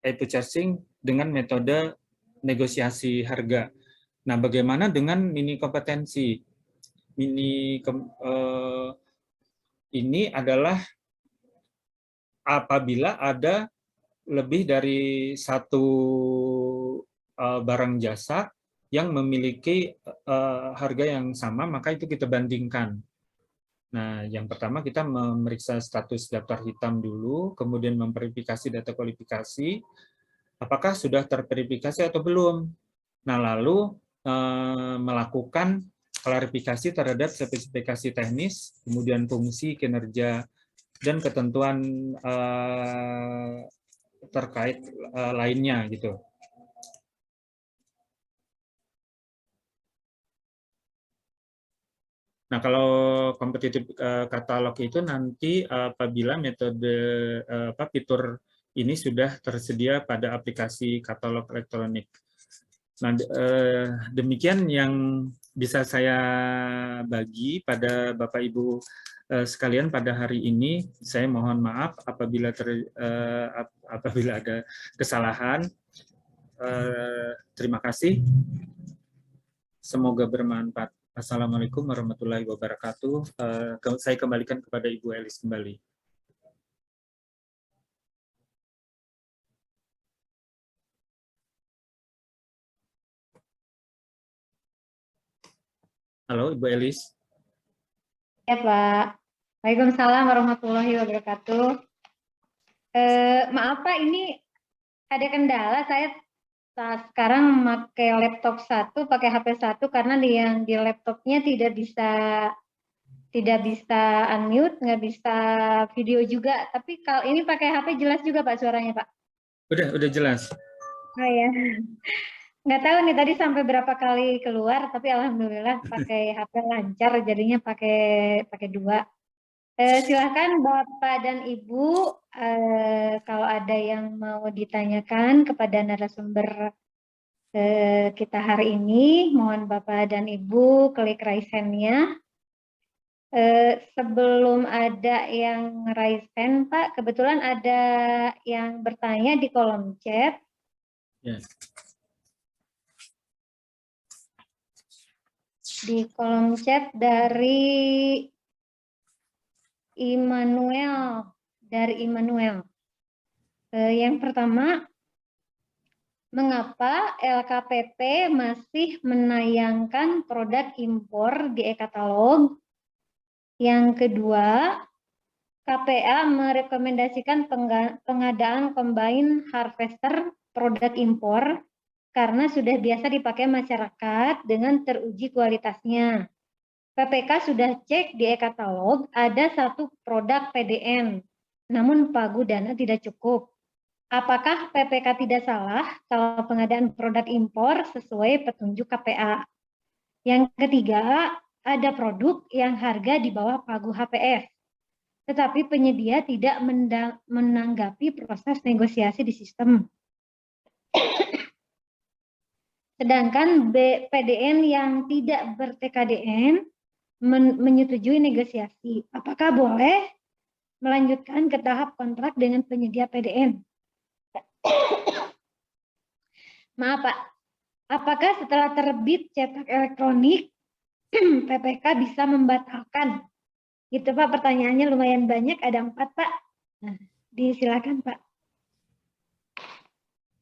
e-purchasing dengan metode negosiasi harga. Nah, bagaimana dengan mini kompetensi? Ini adalah apabila ada lebih dari satu barang jasa yang memiliki harga yang sama, maka itu kita bandingkan. Nah, yang pertama kita memeriksa status daftar hitam dulu, kemudian memverifikasi data kualifikasi, apakah sudah terverifikasi atau belum. Nah, lalu melakukan klarifikasi terhadap spesifikasi teknis, kemudian fungsi, kinerja, dan ketentuan terkait lainnya gitu. Nah, kalau kompetitif katalog itu nanti apabila metode fitur ini sudah tersedia pada aplikasi katalog elektronik. Nah, demikian yang bisa saya bagi pada Bapak Ibu sekalian pada hari ini. Saya mohon maaf apabila ada kesalahan. Terima kasih. Semoga bermanfaat. Assalamualaikum warahmatullahi wabarakatuh. Saya kembalikan kepada Ibu Elis kembali. Halo, Ibu Elis. Ya, Pak. Waalaikumsalam warahmatullahi wabarakatuh. Maaf, Pak, ini ada kendala. Saya sekarang pakai laptop satu, pakai HP satu, karena yang di laptopnya tidak bisa unmute, nggak bisa video juga. Tapi kalau ini pakai HP jelas juga, Pak, suaranya, Pak. Udah jelas. Oh ya. Nggak tahu nih tadi sampai berapa kali keluar, tapi alhamdulillah pakai HP lancar, jadinya pakai dua. Silahkan Bapak dan Ibu, kalau ada yang mau ditanyakan kepada narasumber kita hari ini. Mohon Bapak dan Ibu klik raise hand-nya. Sebelum ada yang raise hand, Pak, kebetulan ada yang bertanya di kolom chat. Yes. Di kolom chat dari Immanuel. Yang pertama, mengapa LKPP masih menayangkan produk impor di e-katalog? Yang kedua, KPA merekomendasikan pengadaan combine harvester produk impor karena sudah biasa dipakai masyarakat dengan teruji kualitasnya. PPK sudah cek di e-katalog ada satu produk PDN, namun pagu dana tidak cukup. Apakah PPK tidak salah kalau pengadaan produk impor sesuai petunjuk KPA? Yang ketiga, ada produk yang harga di bawah pagu HPS, tetapi penyedia tidak menanggapi proses negosiasi di sistem. Sedangkan PDN yang tidak ber-TKDN menyetujui negosiasi. Apakah boleh melanjutkan ke tahap kontrak dengan penyedia PDN? Maaf Pak, apakah setelah terbit cetak elektronik PPK bisa membatalkan? Gitu Pak, pertanyaannya lumayan banyak, ada 4 Pak. Nah, disilakan Pak.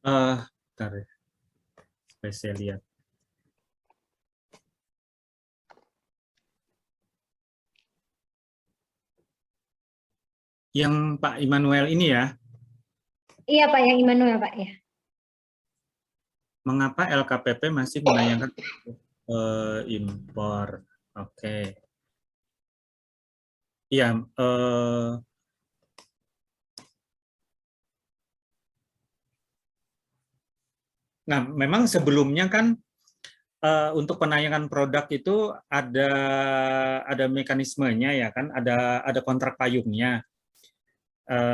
Bentar ya. Supaya saya lihat. Yang Pak Immanuel ini ya? Iya Pak, yang Immanuel Pak ya. Mengapa LKPP masih menayangkan impor? Oke. Iya. Nah, memang sebelumnya kan untuk penayangan produk itu ada mekanismenya ya kan, ada kontrak payungnya.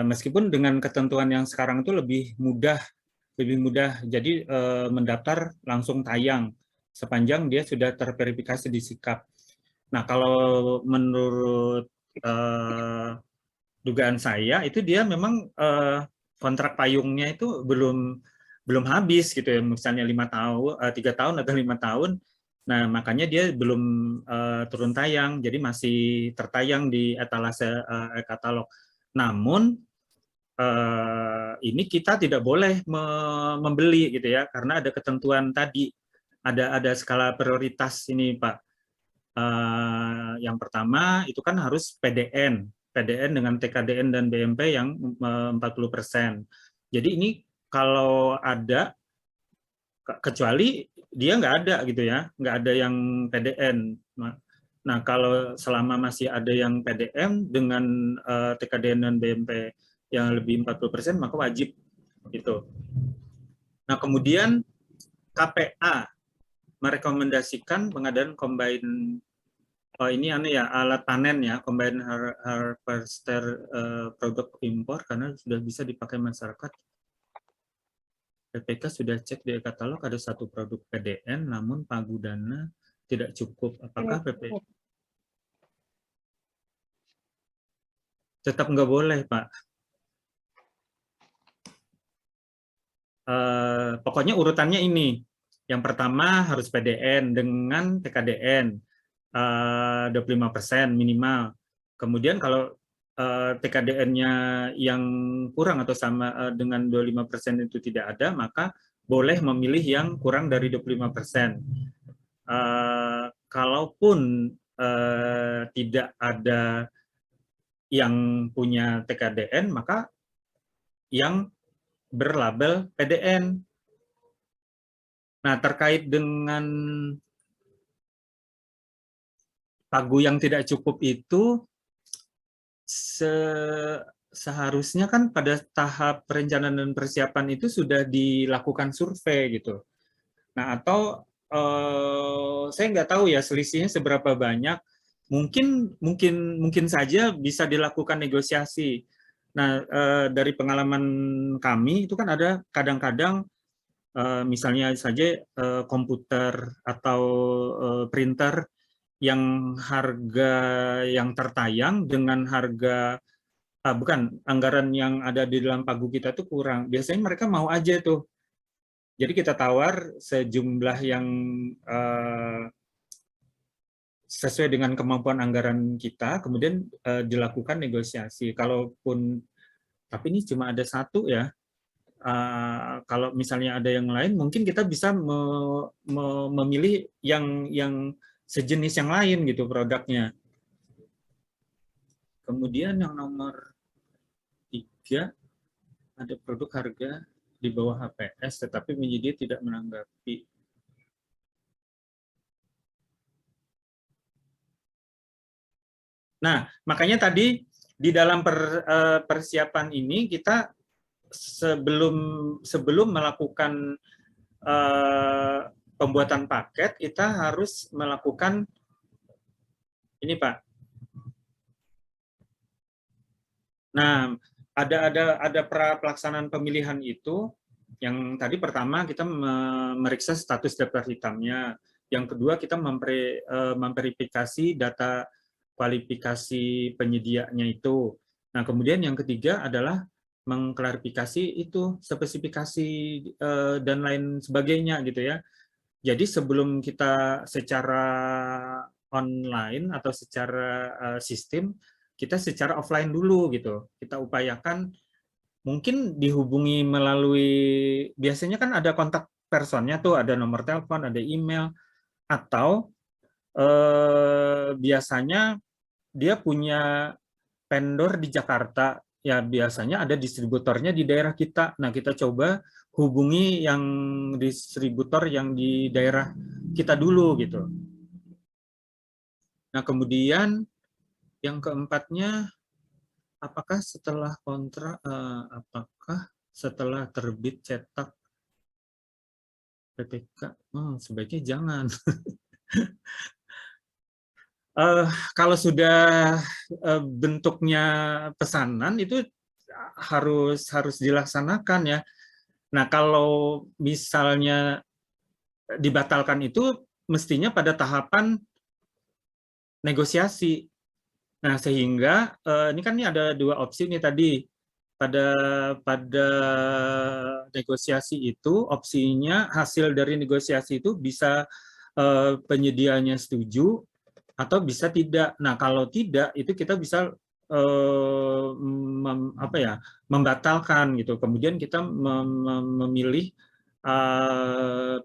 Meskipun dengan ketentuan yang sekarang itu lebih mudah, jadi mendaftar langsung tayang sepanjang dia sudah terverifikasi di Sikap. Nah, kalau menurut dugaan saya itu dia memang kontrak payungnya itu belum habis gitu ya, misalnya 3 tahun atau 5 tahun. Nah, makanya dia belum turun tayang, jadi masih tertayang di etalase e-katalog. Namun ini kita tidak boleh membeli gitu ya, karena ada ketentuan tadi, ada skala prioritas ini Pak. Yang pertama itu kan harus PDN dengan TKDN dan BMP yang 40%. Jadi ini kalau ada, kecuali dia nggak ada gitu ya, nggak ada yang PDN. Nah, kalau selama masih ada yang PDN dengan TKDN dan BMP yang lebih 40%, maka wajib gitu. Nah, kemudian KPA merekomendasikan pengadaan combine, ini aneh ya, alat panen ya, combine harvester produk impor karena sudah bisa dipakai masyarakat. PPK sudah cek di katalog ada satu produk PDN, namun pagu dana tidak cukup. Apakah PPK tetap nggak boleh, Pak? Pokoknya urutannya ini. Yang pertama harus PDN dengan TKDN 25% minimal. Kemudian kalau TKDN-nya yang kurang atau sama dengan 25% itu tidak ada, maka boleh memilih yang kurang dari 25%. Kalaupun tidak ada yang punya TKDN, maka yang berlabel PDN. Nah, terkait dengan pagu yang tidak cukup itu, seharusnya kan pada tahap perencanaan dan persiapan itu sudah dilakukan survei gitu. Nah, atau saya nggak tahu ya selisihnya seberapa banyak. Mungkin saja bisa dilakukan negosiasi. Nah, dari pengalaman kami itu kan ada kadang-kadang misalnya saja komputer atau printer yang harga yang tertayang dengan harga bukan anggaran yang ada di dalam pagu kita tuh kurang. Biasanya mereka mau aja tuh. Jadi kita tawar sejumlah yang sesuai dengan kemampuan anggaran kita, kemudian dilakukan negosiasi. Kalaupun, tapi ini cuma ada satu ya. Kalau misalnya ada yang lain, mungkin kita bisa memilih yang sejenis yang lain gitu produknya. Kemudian yang nomor 3, ada produk harga di bawah HPS, tetapi penyedia tidak menanggapi. Nah, makanya tadi di dalam persiapan ini kita sebelum melakukan pembuatan paket, kita harus melakukan ini, Pak. Nah, ada pelaksanaan pemilihan itu. Yang tadi pertama kita memeriksa status daftar hitamnya. Yang kedua kita memverifikasi data kualifikasi penyedianya itu. Nah, kemudian yang ketiga adalah mengklarifikasi itu spesifikasi dan lain sebagainya gitu ya. Jadi sebelum kita secara online atau secara sistem, kita secara offline dulu gitu. Kita upayakan mungkin dihubungi melalui, biasanya kan ada kontak personnya tuh, ada nomor telepon, ada email, atau biasanya dia punya vendor di Jakarta, ya biasanya ada distributornya di daerah kita. Nah, kita coba hubungi yang distributor yang di daerah kita dulu gitu. Nah, kemudian yang keempatnya, apakah setelah kontrak, apakah setelah terbit cetak PPK? Sebaiknya jangan. Kalau sudah bentuknya pesanan itu harus dilaksanakan ya. Nah, kalau misalnya dibatalkan itu mestinya pada tahapan negosiasi. Nah, sehingga ini kan ada 2 opsi nih tadi. Pada negosiasi itu, opsinya hasil dari negosiasi itu bisa penyediaannya setuju atau bisa tidak. Nah, kalau tidak itu kita bisa membatalkan gitu. Kemudian kita memilih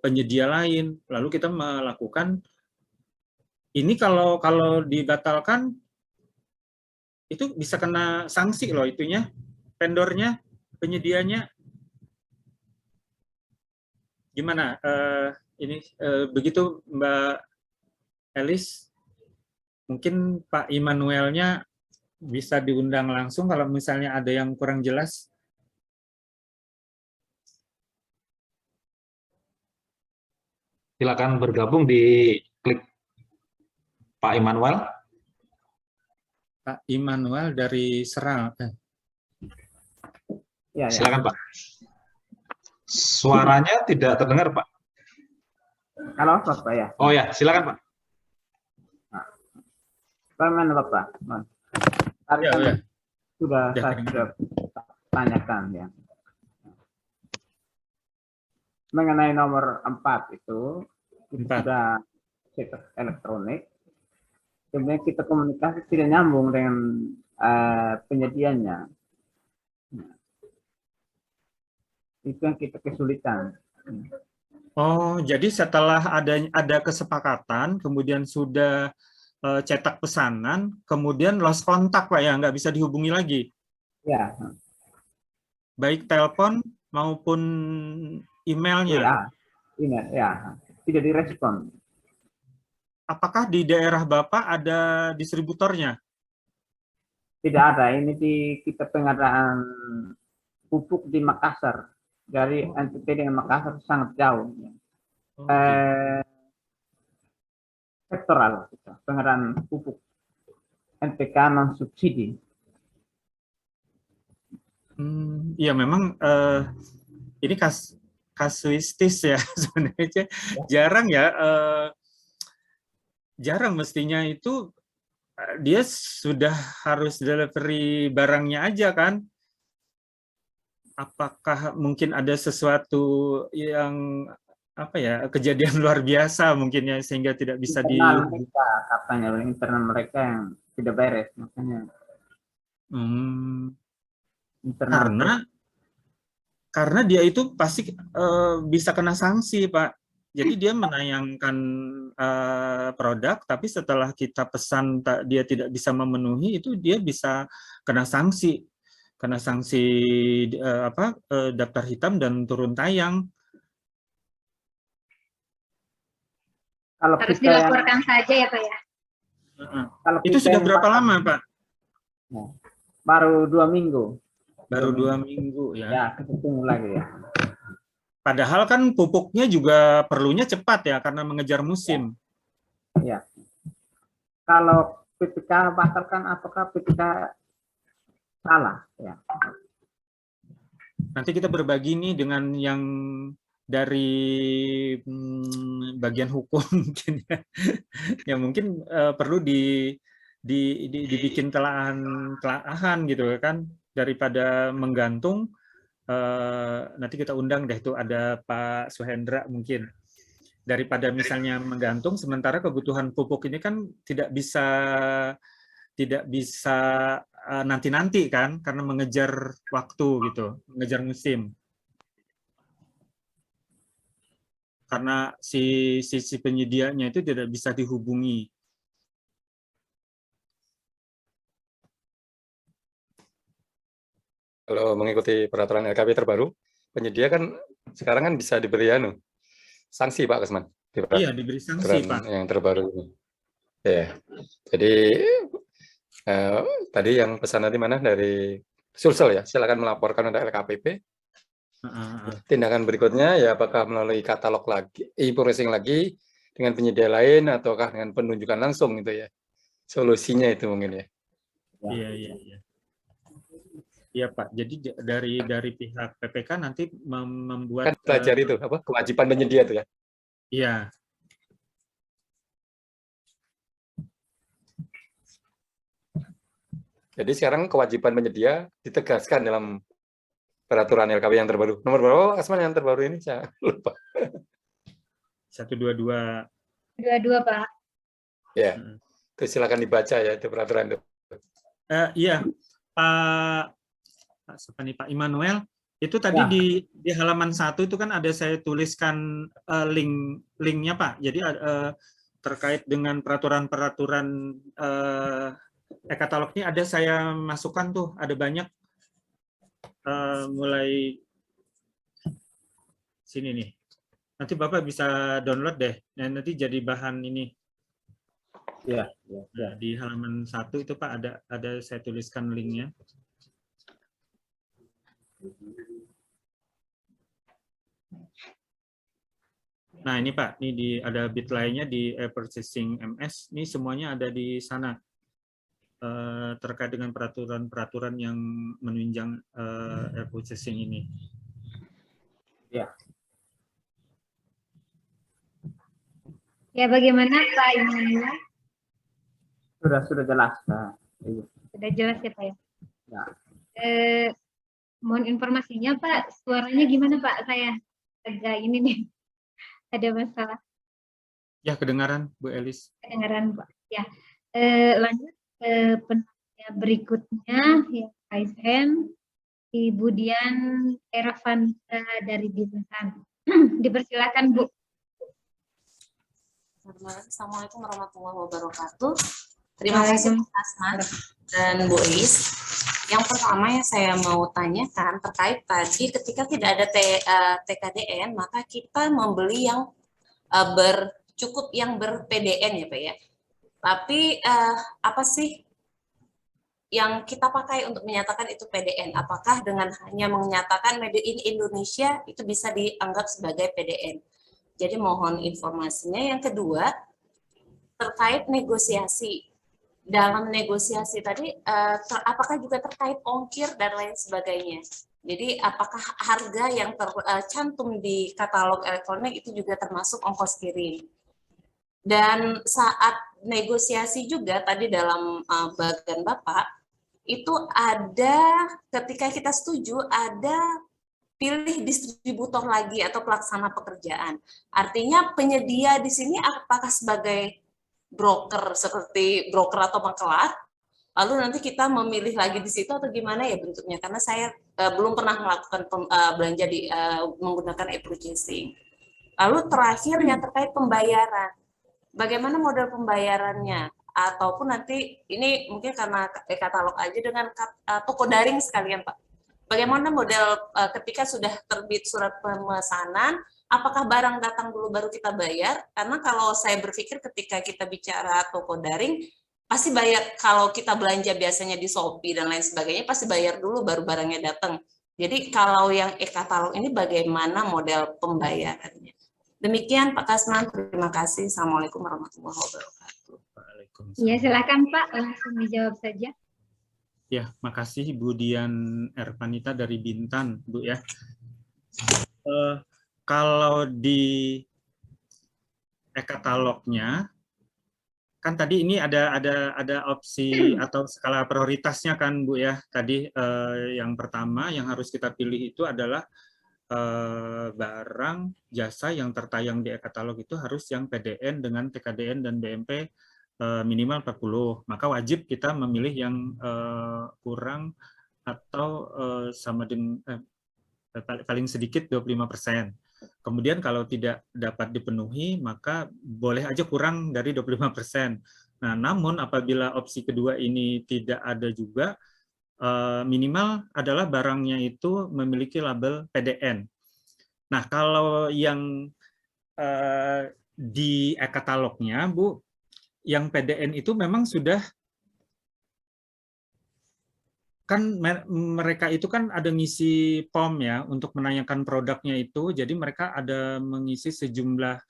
penyedia lain. Lalu kita melakukan ini, kalau dibatalkan itu bisa kena sanksi loh itunya, vendornya, penyedianya. Gimana? Ini begitu Mbak Elis? Mungkin Pak Immanuelnya bisa diundang langsung kalau misalnya ada yang kurang jelas. Silakan bergabung di klik Pak Immanuel. Pak Immanuel dari Seral. Ya, silakan Pak. Suaranya tidak terdengar Pak. Halo Bapak ya. Oh ya, silakan Pak. Bagaimana Bapak? Tadi kan sudah saya sudah tanyakan ya. Mengenai nomor 4 itu kita sudah cetak elektronik. Kemudian kita komunikasi tidak nyambung dengan penyedianya. Itu yang kita kesulitan. Oh, jadi setelah ada kesepakatan, kemudian sudah cetak pesanan, kemudian lost kontak Pak ya, nggak bisa dihubungi lagi? Ya. Baik telepon maupun emailnya? Ya, email, ya. Tidak direspon. Apakah di daerah Bapak ada distributornya? Tidak ada. Ini di kita pengadaan pupuk di Makassar. Dari NTT dengan Makassar sangat jauh. Sektoral, pengadaan pupuk NPK non subsidi. Ya memang ini kasuistis ya sebenarnya. Jarang ya, jarang mestinya itu dia sudah harus delivery barangnya aja kan. Apakah mungkin ada sesuatu yang apa ya, kejadian luar biasa mungkin ya sehingga tidak bisa internal mereka, katanya internal mereka yang tidak beres, makanya internal karena dia itu pasti bisa kena sanksi, Pak. Jadi dia menayangkan produk, tapi setelah kita pesan dia tidak bisa memenuhi, itu dia bisa kena sanksi daftar hitam dan turun tayang. kalau Harus kita dilaporkan saja ya Pak ya. kalau Itu kita sudah berapa lama, Pak? baru 2 minggu. Baru 2 minggu ya. Ya, kita tunggu lagi ya. Padahal kan pupuknya juga perlunya cepat ya, karena mengejar musim. Ya. Kalau PPK batalkan, apakah PPK salah? Ya. Nanti kita berbagi nih dengan yang dari bagian hukum mungkin ya. Ya mungkin perlu dibikin telahan gitu kan, daripada menggantung. Nanti kita undang deh tuh, ada Pak Suhendra mungkin, daripada misalnya menggantung sementara kebutuhan pupuk ini kan tidak bisa nanti-nanti kan, karena mengejar waktu gitu, mengejar musim. Karena si penyedianya itu tidak bisa dihubungi. Kalau mengikuti peraturan LKP terbaru, penyedia kan sekarang kan bisa diberi sanksi, Pak Kesman. Iya, diberi sanksi, Pak. Yang terbaru ini. Ya. Jadi tadi yang pesan nanti mana dari Sulsel ya, silakan melaporkan pada LKPP. Tindakan berikutnya ya apakah melalui katalog lagi, e-processing lagi dengan penyedia lain ataukah dengan penunjukan langsung gitu ya. Solusinya itu mungkin ya. Iya. Iya Pak, jadi dari pihak PPK nanti membuat kan belajar itu apa kewajiban penyedia itu ya. Iya. Jadi sekarang kewajiban penyedia ditegaskan dalam peraturan LKP yang terbaru. Nomor berapa Asman yang terbaru ini? Saya lupa. 122. 22 Pak. Ya, itu silakan dibaca ya itu peraturan itu. Iya, Pak Immanuel, itu tadi ya. di halaman 1 itu kan ada saya tuliskan linknya Pak. Jadi terkait dengan peraturan-peraturan e-katalog ini ada saya masukkan tuh, ada banyak mulai sini nih. Nanti Bapak bisa download deh, dan nanti jadi bahan ini. Ya. Nah, di halaman 1 itu Pak ada saya tuliskan linknya. Nah ini Pak, ini ada bit lainnya di e-processing MS, ini semuanya ada di sana terkait dengan peraturan-peraturan yang menunjang e-processing ini. Ya. Ya bagaimana Pak Immanuel? Sudah jelas. Nah, sudah jelas ya Pak ya. Ya. Mohon informasinya Pak, suaranya gimana Pak? Saya agak ini nih, ada masalah. Ya kedengaran Bu Elis. Kedengaran Pak. Ya, lanjut ke penanya berikutnya ya ASN Ibu Dian Eravanita dari Bintan. Dipersilakan Bu. Assalamualaikum warahmatullahi wabarakatuh. Terima kasih Mas Asman dan Bu Elis. Yang pertama yang saya mau tanyakan terkait tadi ketika tidak ada TKDN, maka kita membeli yang cukup yang ber-PDN ya Pak ya. Tapi apa sih yang kita pakai untuk menyatakan itu PDN? Apakah dengan hanya menyatakan Made in Indonesia itu bisa dianggap sebagai PDN? Jadi mohon informasinya. Yang kedua, terkait negosiasi. Dalam negosiasi tadi, apakah juga terkait ongkir dan lain sebagainya? Jadi apakah harga yang tercantum di katalog elektronik itu juga termasuk ongkos kirim? Dan saat negosiasi juga tadi dalam bagian Bapak, itu ada ketika kita setuju ada pilih distributor lagi atau pelaksana pekerjaan. Artinya penyedia di sini apakah sebagai broker seperti broker atau makelar, lalu nanti kita memilih lagi di situ atau gimana ya bentuknya? Karena saya belum pernah melakukan belanja menggunakan e-purchasing. Lalu terakhir yang terkait pembayaran. Bagaimana model pembayarannya? Ataupun nanti ini mungkin karena katalog aja dengan toko daring sekalian, Pak. Bagaimana model ketika sudah terbit surat pemesanan, apakah barang datang dulu baru kita bayar? Karena kalau saya berpikir ketika kita bicara toko daring, pasti bayar, kalau kita belanja biasanya di Shopee dan lain sebagainya, pasti bayar dulu baru barangnya datang. Jadi kalau yang e-katalog ini bagaimana model pembayarannya? Demikian Pak Kasman, terima kasih. Assalamualaikum warahmatullahi wabarakatuh. Ya, silakan Pak, langsung dijawab saja. Ya, makasih Bu Dian Ervanita dari Bintan, Bu ya. Kalau di e-katalognya, kan tadi ini ada opsi atau skala prioritasnya kan Bu ya. Tadi yang pertama yang harus kita pilih itu adalah barang jasa yang tertayang di e-katalog itu harus yang PDN dengan TKDN dan BMP minimal 40. Maka wajib kita memilih yang kurang atau sama dengan paling sedikit 25%. Kemudian kalau tidak dapat dipenuhi, maka boleh aja kurang dari 25%. Nah, namun apabila opsi kedua ini tidak ada juga, minimal adalah barangnya itu memiliki label PDN. Nah, kalau yang di e-katalognya, Bu, yang PDN itu memang sudah, kan mereka itu kan ada ngisi form ya untuk menanyakan produknya itu, jadi mereka ada mengisi sejumlah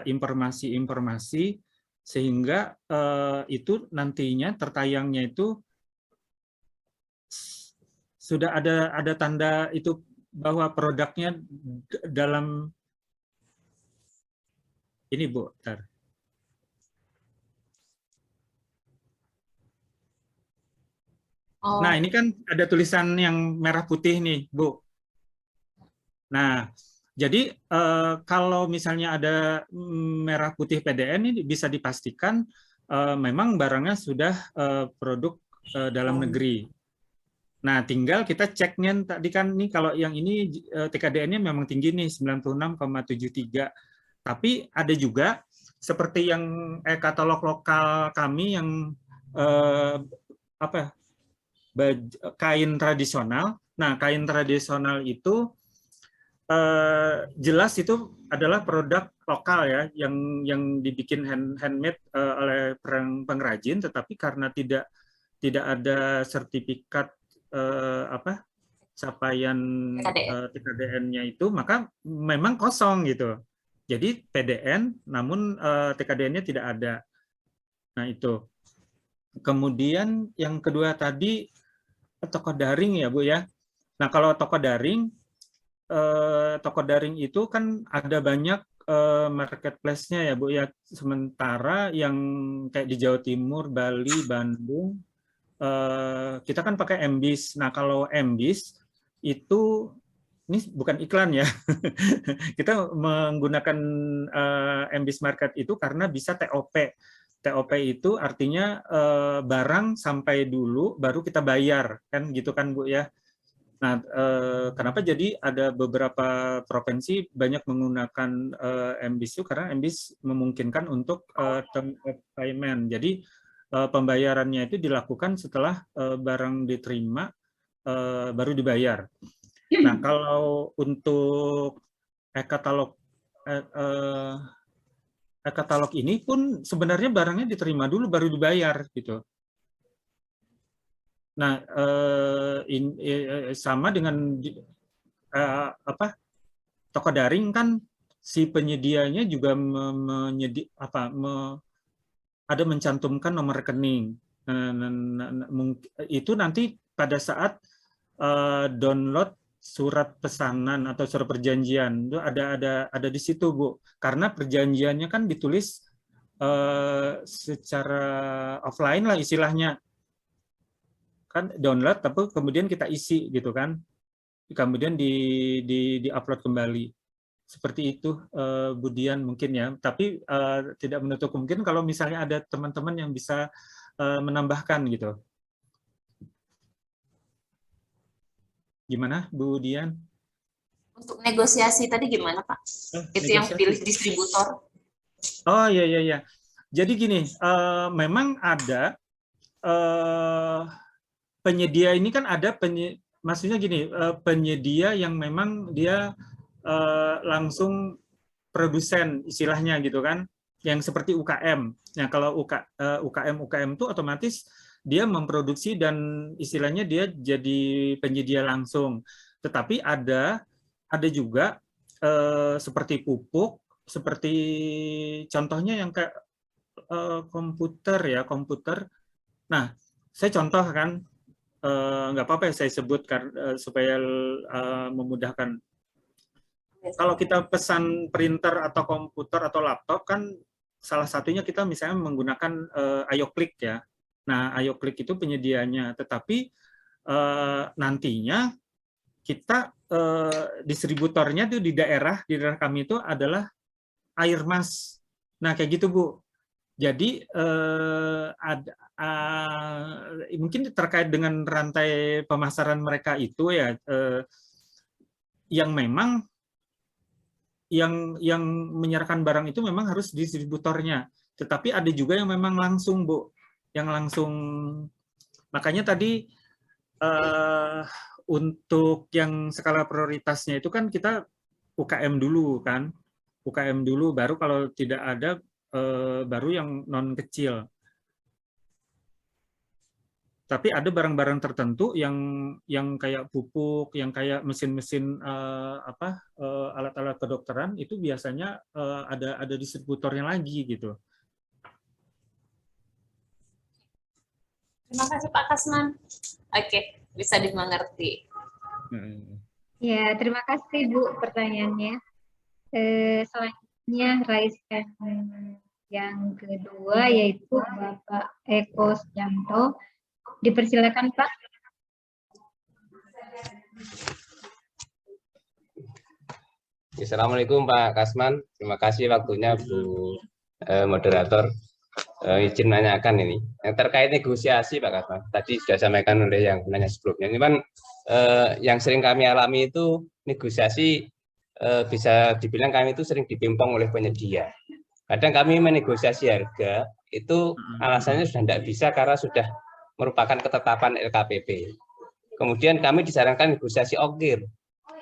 informasi-informasi sehingga itu nantinya tertayangnya itu sudah ada tanda itu bahwa produknya dalam ini Bu. Bentar. Oh. Nah, ini kan ada tulisan yang merah putih nih, Bu. Nah, jadi kalau misalnya ada merah putih PDN ini bisa dipastikan memang barangnya sudah produk dalam negeri. Nah, tinggal kita ceknya tadi kan nih kalau yang ini TKDN-nya memang tinggi nih 96,73. Tapi ada juga seperti yang katalog lokal kami yang kain tradisional. Nah, kain tradisional itu jelas itu adalah produk lokal ya yang dibikin handmade oleh pengrajin, tetapi karena tidak ada sertifikat capaian TKDN-nya itu, maka memang kosong gitu. Jadi PDN, namun TKDN-nya tidak ada. Nah itu. Kemudian yang kedua tadi toko daring ya Bu ya. Nah kalau toko daring itu kan ada banyak marketplace-nya ya Bu ya. Sementara yang kayak di Jawa Timur, Bali, Bandung, kita kan pakai MBIS. Nah, kalau MBIS itu, ini bukan iklan ya, kita menggunakan MBIS Market itu karena bisa TOP. TOP itu artinya barang sampai dulu, baru kita bayar, kan gitu kan Bu ya. Nah, kenapa jadi ada beberapa provinsi banyak menggunakan MBIS itu, karena MBIS memungkinkan untuk term of payment. Jadi, pembayarannya itu dilakukan setelah barang diterima baru dibayar. Nah, kalau untuk e-katalog ini pun sebenarnya barangnya diterima dulu baru dibayar gitu. Nah, sama dengan toko daring kan si penyedianya juga ada mencantumkan nomor rekening. Itu nanti pada saat download surat pesanan atau surat perjanjian itu ada di situ, Bu. Karena perjanjiannya kan ditulis secara offline lah istilahnya. Kan download tapi kemudian kita isi gitu kan. Kemudian di-upload kembali. Seperti itu, Budian mungkin ya. Tapi tidak menutup kemungkinan kalau misalnya ada teman-teman yang bisa menambahkan gitu. Gimana, Bu Dian? Untuk negosiasi tadi gimana, Pak? Itu yang pilih distributor. Oh iya. Jadi gini, memang ada penyedia ini kan ada maksudnya gini, penyedia yang memang dia langsung produsen istilahnya gitu kan, yang seperti UKM. Nah kalau UKM itu otomatis dia memproduksi dan istilahnya dia jadi penyedia langsung. Tetapi ada juga seperti pupuk, seperti contohnya yang kayak komputer. Nah, saya contoh kan, nggak apa-apa saya sebut supaya memudahkan. Kalau kita pesan printer atau komputer atau laptop kan salah satunya kita misalnya menggunakan IOClick ya. Nah, IOClick itu penyediaannya, tetapi nantinya kita distributornya tuh di daerah kami itu adalah Airmas. Nah, kayak gitu, Bu. Jadi mungkin terkait dengan rantai pemasaran mereka itu ya, yang memang yang menyerahkan barang itu memang harus distributornya. Tetapi ada juga yang memang langsung, Bu. Yang langsung, makanya tadi untuk yang skala prioritasnya itu kan kita UKM dulu kan, UKM dulu, baru kalau tidak ada baru yang non kecil. Tapi ada barang-barang tertentu yang kayak pupuk, yang kayak mesin-mesin alat-alat kedokteran itu biasanya ada distributornya lagi gitu. Terima kasih Pak Kasman. Oke, bisa dimengerti. Ya, terima kasih Bu pertanyaannya. Selanjutnya raiskan yang kedua yaitu Bapak Eko Sujanto. Dipersilakan Pak. Assalamualaikum Pak Kasman. Terima kasih waktunya Bu moderator. Izin menanyakan ini yang terkait negosiasi Pak Kasman. Tadi sudah sampaikan oleh yang menanya sebelumnya. Ini kan yang sering kami alami itu negosiasi, bisa dibilang kami itu sering dipimpong oleh penyedia. Kadang kami menegosiasi harga itu alasannya sudah tidak bisa karena sudah merupakan ketetapan LKPP. Kemudian kami disarankan negosiasi ongkir.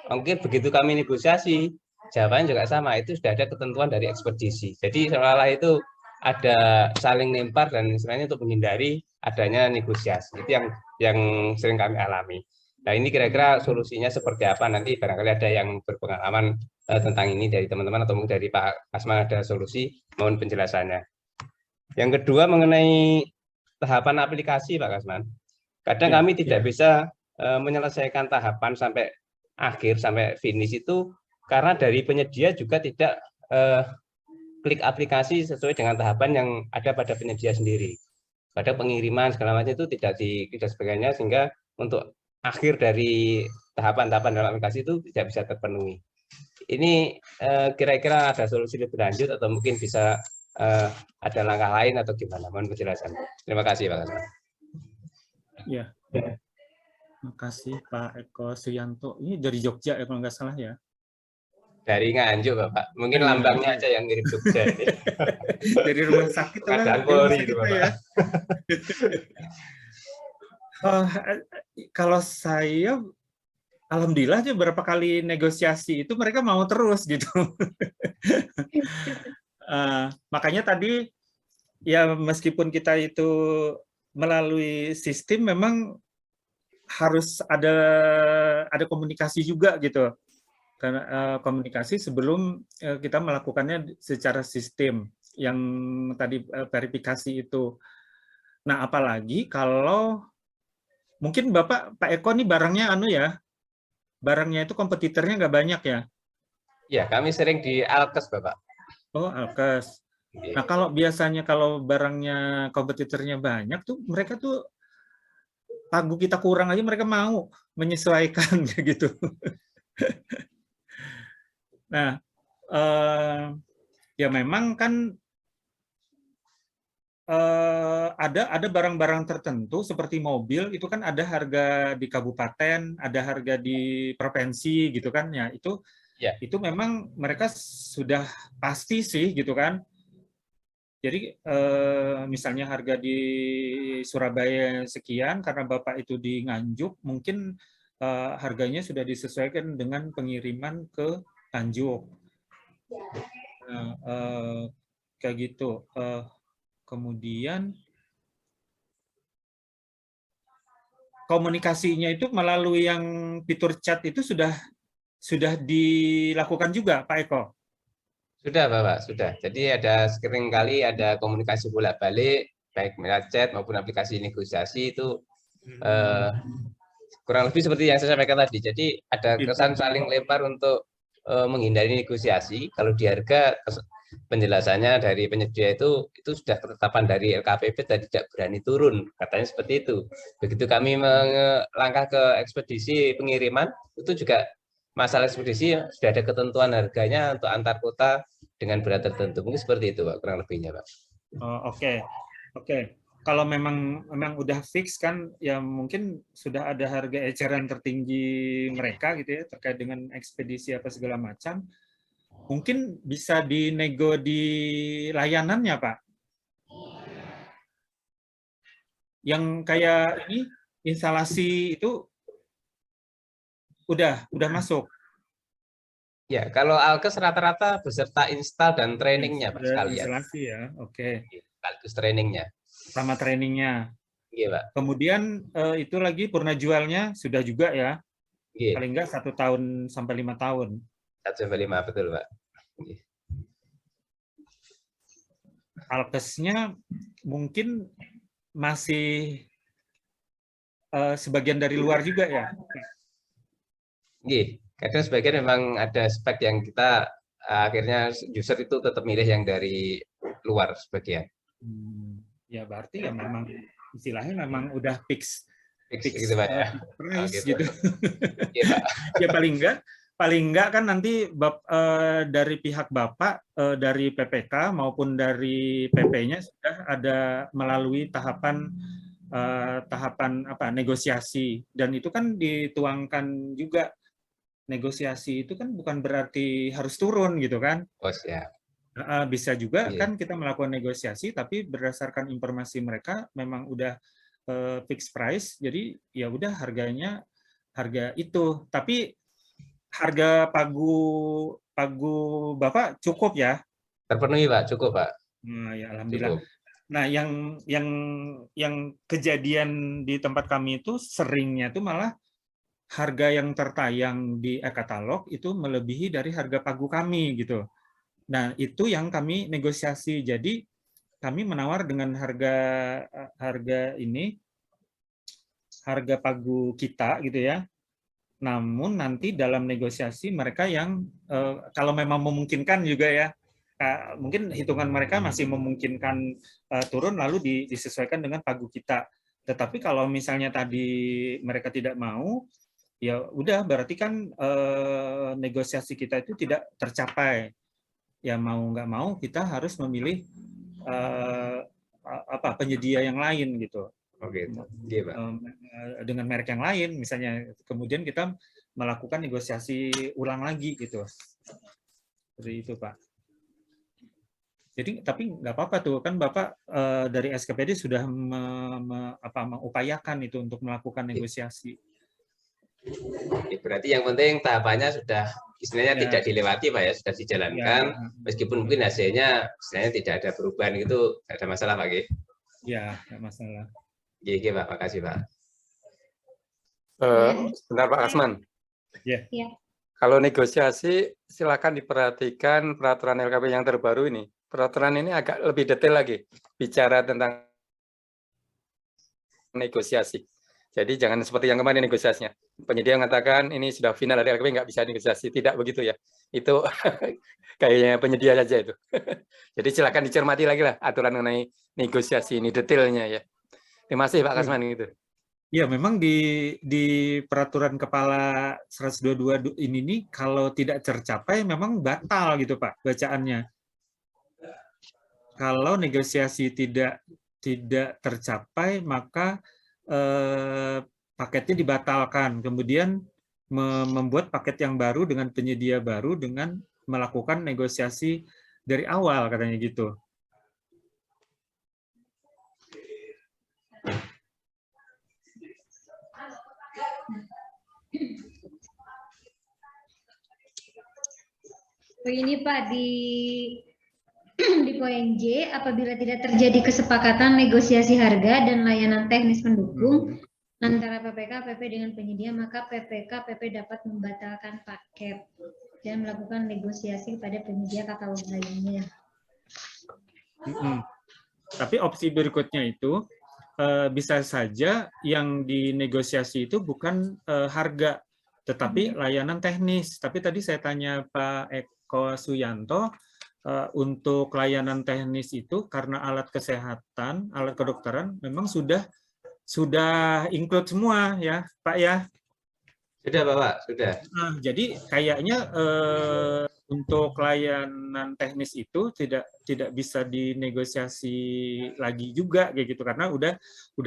Ongkir begitu kami negosiasi, jawabannya juga sama, itu sudah ada ketentuan dari ekspedisi. Jadi seolah-olah itu ada saling lempar dan sebenarnya untuk menghindari adanya negosiasi. Itu yang sering kami alami. Nah ini kira-kira solusinya seperti apa, nanti barangkali ada yang berpengalaman tentang ini dari teman-teman atau mungkin dari Pak Kasman ada solusi, mohon penjelasannya. Yang kedua mengenai tahapan aplikasi Pak Kasman. Kadang kami tidak bisa menyelesaikan tahapan sampai akhir, sampai finish itu karena dari penyedia juga tidak klik aplikasi sesuai dengan tahapan yang ada pada penyedia sendiri. Pada pengiriman segala macam itu tidak sebagainya, sehingga untuk akhir dari tahapan-tahapan dalam aplikasi itu tidak bisa terpenuhi. Ini kira-kira ada solusi lebih lanjut atau mungkin bisa ada langkah lain atau gimana? Mohon penjelasan. Terima kasih Pak Kasman. Ya, terima kasih Pak Eko Sujanto. Ini dari Jogja ya kalau nggak salah ya. Dari Nganjuk Bapak, mungkin lambangnya aja yang mirip Jogja. Dari rumah sakit lah. Ya. Kalau saya, alhamdulillah aja berapa kali negosiasi itu mereka mau terus gitu. Makanya tadi ya meskipun kita itu melalui sistem memang harus ada komunikasi juga gitu. Karena komunikasi sebelum kita melakukannya secara sistem yang tadi verifikasi itu. Nah, apalagi kalau mungkin Pak Eko nih barangnya barangnya itu kompetitornya nggak banyak ya? Ya, kami sering di Alkes, Bapak. Oh, Alkes. Nah, kalau biasanya kalau barangnya kompetitornya banyak tuh, mereka tuh pagu kita kurang aja mereka mau menyesuaikan gitu. Nah, ya memang kan ada barang-barang tertentu seperti mobil itu kan ada harga di kabupaten, ada harga di provinsi gitu kan ya. Itu memang mereka sudah pasti sih gitu kan. Jadi misalnya harga di Surabaya sekian karena Bapak itu di Nganjuk, mungkin harganya sudah disesuaikan dengan pengiriman ke Nganjuk. Nah, kayak gitu. Kemudian komunikasinya itu melalui yang fitur chat itu sudah dilakukan juga, Pak Eko? Sudah, Bapak, sudah. Jadi sering kali ada komunikasi bolak-balik, baik melalui chat maupun aplikasi negosiasi itu kurang lebih seperti yang saya sampaikan tadi. Jadi ada kesan saling lempar untuk menghindari negosiasi. Kalau di harga penjelasannya dari penyedia itu sudah ketetapan dari LKPP dan tidak berani turun, katanya seperti itu. Begitu kami melangkah ke ekspedisi pengiriman, itu juga masalah ekspedisi sudah ada ketentuan harganya untuk antar kota dengan berat tertentu. Mungkin seperti itu, Pak, kurang lebihnya, Pak. Oh, oke. Kalau memang udah fix kan, ya mungkin sudah ada harga eceran tertinggi mereka gitu ya terkait dengan ekspedisi apa segala macam. Mungkin bisa dinego di layanannya, Pak. Yang kayak ini instalasi itu udah masuk. Ya, kalau Alkes rata-rata beserta install dan trainingnya, Pak, sekalian. Instalasi ya, oke. Sekaligus trainingnya. Sama trainingnya. Iya, Pak. Kemudian itu lagi purna jualnya sudah juga ya. Iya. Paling enggak 1 tahun sampai 5 tahun. 1-5, betul, Pak. Alkesnya mungkin masih sebagian dari luar juga ya? Iya, kadang sebagian memang ada spek yang kita akhirnya user itu tetap milih yang dari luar sebagian. Ya berarti ya memang istilahnya memang udah fix gitu, Pak, ya. price gitu. Iya, Pak. Ya paling enggak kan nanti dari pihak Bapak dari PPK maupun dari PP-nya sudah ada melalui tahapan apa negosiasi, dan itu kan dituangkan juga. Negosiasi itu kan bukan berarti harus turun gitu kan. Oh, siap. Bisa juga kan kita melakukan negosiasi tapi berdasarkan informasi mereka memang udah fixed price, jadi ya udah harga itu. Tapi harga pagu Bapak cukup ya? Terpenuhi, Pak, cukup, Pak. Nah, ya alhamdulillah. Cukup. Nah, yang kejadian di tempat kami itu seringnya tuh malah harga yang tertayang di e-katalog itu melebihi dari harga pagu kami gitu. Nah, itu yang kami negosiasi. Jadi kami menawar dengan harga pagu kita gitu ya. Namun nanti dalam negosiasi mereka yang kalau memang memungkinkan juga ya, mungkin hitungan mereka masih memungkinkan turun lalu disesuaikan dengan pagu kita. Tetapi kalau misalnya tadi mereka tidak mau, ya udah berarti kan negosiasi kita itu tidak tercapai. Ya mau nggak mau kita harus memilih penyedia yang lain gitu. Oke, dengan merek yang lain misalnya, kemudian kita melakukan negosiasi ulang lagi gitu. Seperti itu, Pak. Jadi tapi nggak apa-apa tuh kan Bapak dari SKPD sudah mengupayakan itu untuk melakukan negosiasi. Berarti yang penting tahapannya sudah istilahnya tidak dilewati, Pak, ya, sudah dijalankan, meskipun mungkin hasilnya istilahnya tidak ada perubahan gitu, tidak ada masalah, Pak. Ya, tidak masalah. Oke, Pak, makasih, Pak. Benar, Pak Kasman. Ya. Kalau negosiasi silakan diperhatikan peraturan LKP yang terbaru ini. Peraturan ini agak lebih detail lagi bicara tentang negosiasi. Jadi jangan seperti yang kemarin negosiasinya. Penyedia mengatakan ini sudah final dari LKP, nggak bisa negosiasi. Tidak begitu ya. Itu kayaknya penyedia saja itu. Jadi silakan dicermati lagi lah aturan mengenai negosiasi ini detailnya ya. Terima kasih Pak Kasman gitu. Ya, memang di peraturan kepala 122 ini nih kalau tidak tercapai memang batal gitu Pak bacaannya. Kalau negosiasi tidak tercapai maka paketnya dibatalkan. Kemudian membuat paket yang baru dengan penyedia baru dengan melakukan negosiasi dari awal katanya gitu. Ini Pak di poin J, apabila tidak terjadi kesepakatan negosiasi harga dan layanan teknis pendukung antara PPK PP dengan penyedia, maka PPK PP dapat membatalkan paket dan melakukan negosiasi pada penyedia katalog lainnya. Tapi opsi berikutnya itu bisa saja yang dinegosiasi itu bukan harga, tetapi layanan teknis. Tapi tadi saya tanya Pak Eko Suyanto, untuk layanan teknis itu karena alat kesehatan, alat kedokteran memang sudah include semua ya Pak ya. Sudah Bapak, sudah. Nah, jadi kayaknya untuk layanan teknis itu tidak bisa dinegosiasi lagi juga kayak gitu karena udah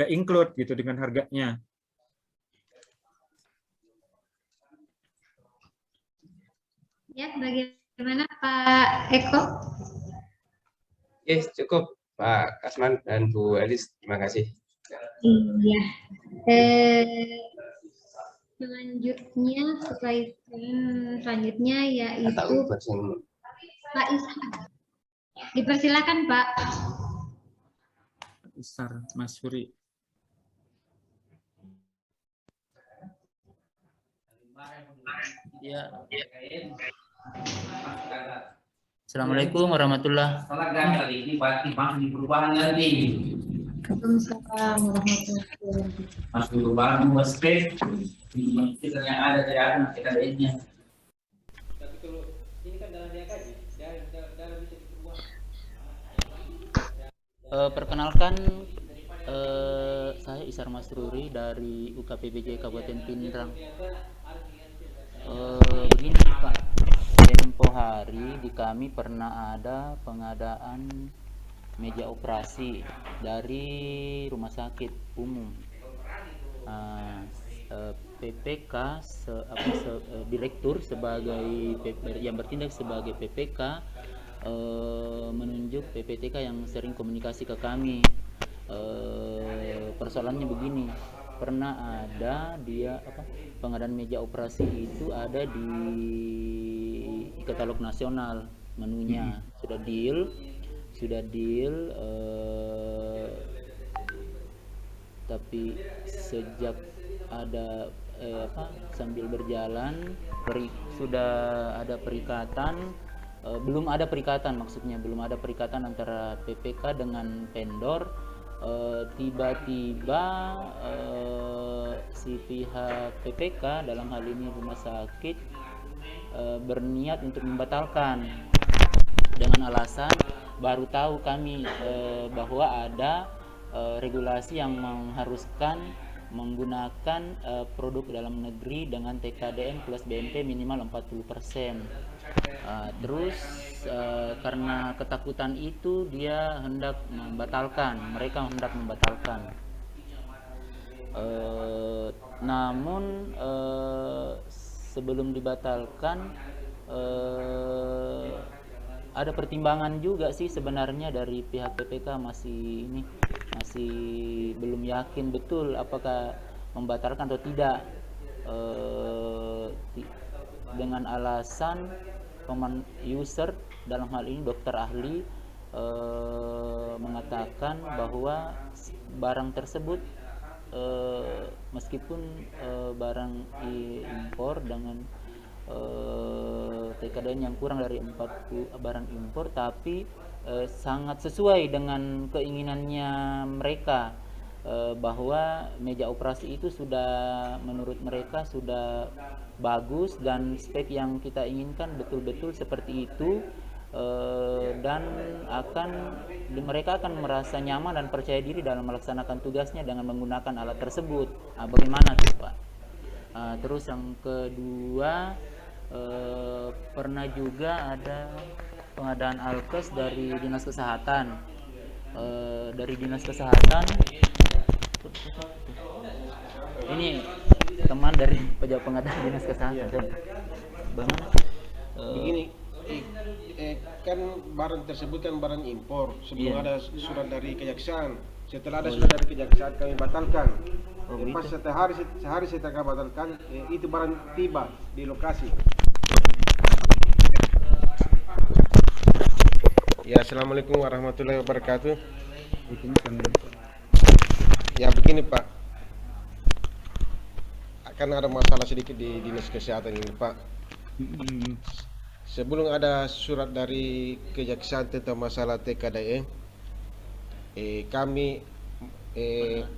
include gitu dengan harganya. Ya, bagaimana Pak Eko? Oke, cukup Pak Kasman dan Bu Elis, terima kasih. Iya. Selanjutnya yaitu Pak Ishak. Dipersilakan Pak. Besar Mas Suri. Ya. Assalamualaikum warahmatullahi wabarakatuh. Waalaikumsalam warahmatullahi wabarakatuh. Masuk perubahan waspek yang ada kita lainnya. Tapi kalau ini kan dalam dia kaji, dalam bisa diubah. Perkenalkan, saya Isar Masruri dari UKPBJ Kabupaten Pindrang. Begini Pak, tempo hari di kami pernah ada pengadaan meja operasi dari rumah sakit umum. PPK direktur sebagai yang bertindak sebagai PPK menunjuk PPTK yang sering komunikasi ke kami. Persoalannya begini, pernah ada pengadaan meja operasi itu ada di katalog nasional menunya sudah deal tapi sejak ada sambil berjalan sudah ada perikatan, belum ada perikatan antara PPK dengan vendor. Tiba-tiba si pihak PPK dalam hal ini rumah sakit berniat untuk membatalkan dengan alasan baru tahu kami bahwa ada regulasi yang mengharuskan menggunakan produk dalam negeri dengan TKDN plus BMP minimal 40%. Terus karena ketakutan itu mereka hendak membatalkan. Namun sebelum dibatalkan ada pertimbangan juga sih sebenarnya dari pihak PPK masih belum yakin betul apakah membatalkan atau tidak, dengan alasan user dalam hal ini dokter ahli mengatakan bahwa barang tersebut meskipun barang impor dengan TKDN yang kurang dari 40 barang impor, tapi sangat sesuai dengan keinginannya mereka, bahwa meja operasi itu sudah menurut mereka sudah bagus dan spek yang kita inginkan betul-betul seperti itu, dan mereka akan merasa nyaman dan percaya diri dalam melaksanakan tugasnya dengan menggunakan alat tersebut. Bagaimana tuh Pak? Terus yang kedua, pernah juga ada pengadaan alkes dari dinas kesehatan. Dari dinas kesehatan ini teman dari pejabat pengadaan dinas kesehatan. Begini, kan barang tersebut kan barang impor. Sebelum ada surat dari kejaksaan, setelah ada surat dari kejaksaan kami batalkan. Pas sehari setelah kami batalkan, itu barang tiba di lokasi. Ya, assalamualaikum warahmatullahi wabarakatuh. Ya begini Pak, akan ada masalah sedikit di dinas kesehatan ini Pak. Sebelum ada surat dari kejaksaan tentang masalah TKDN, kami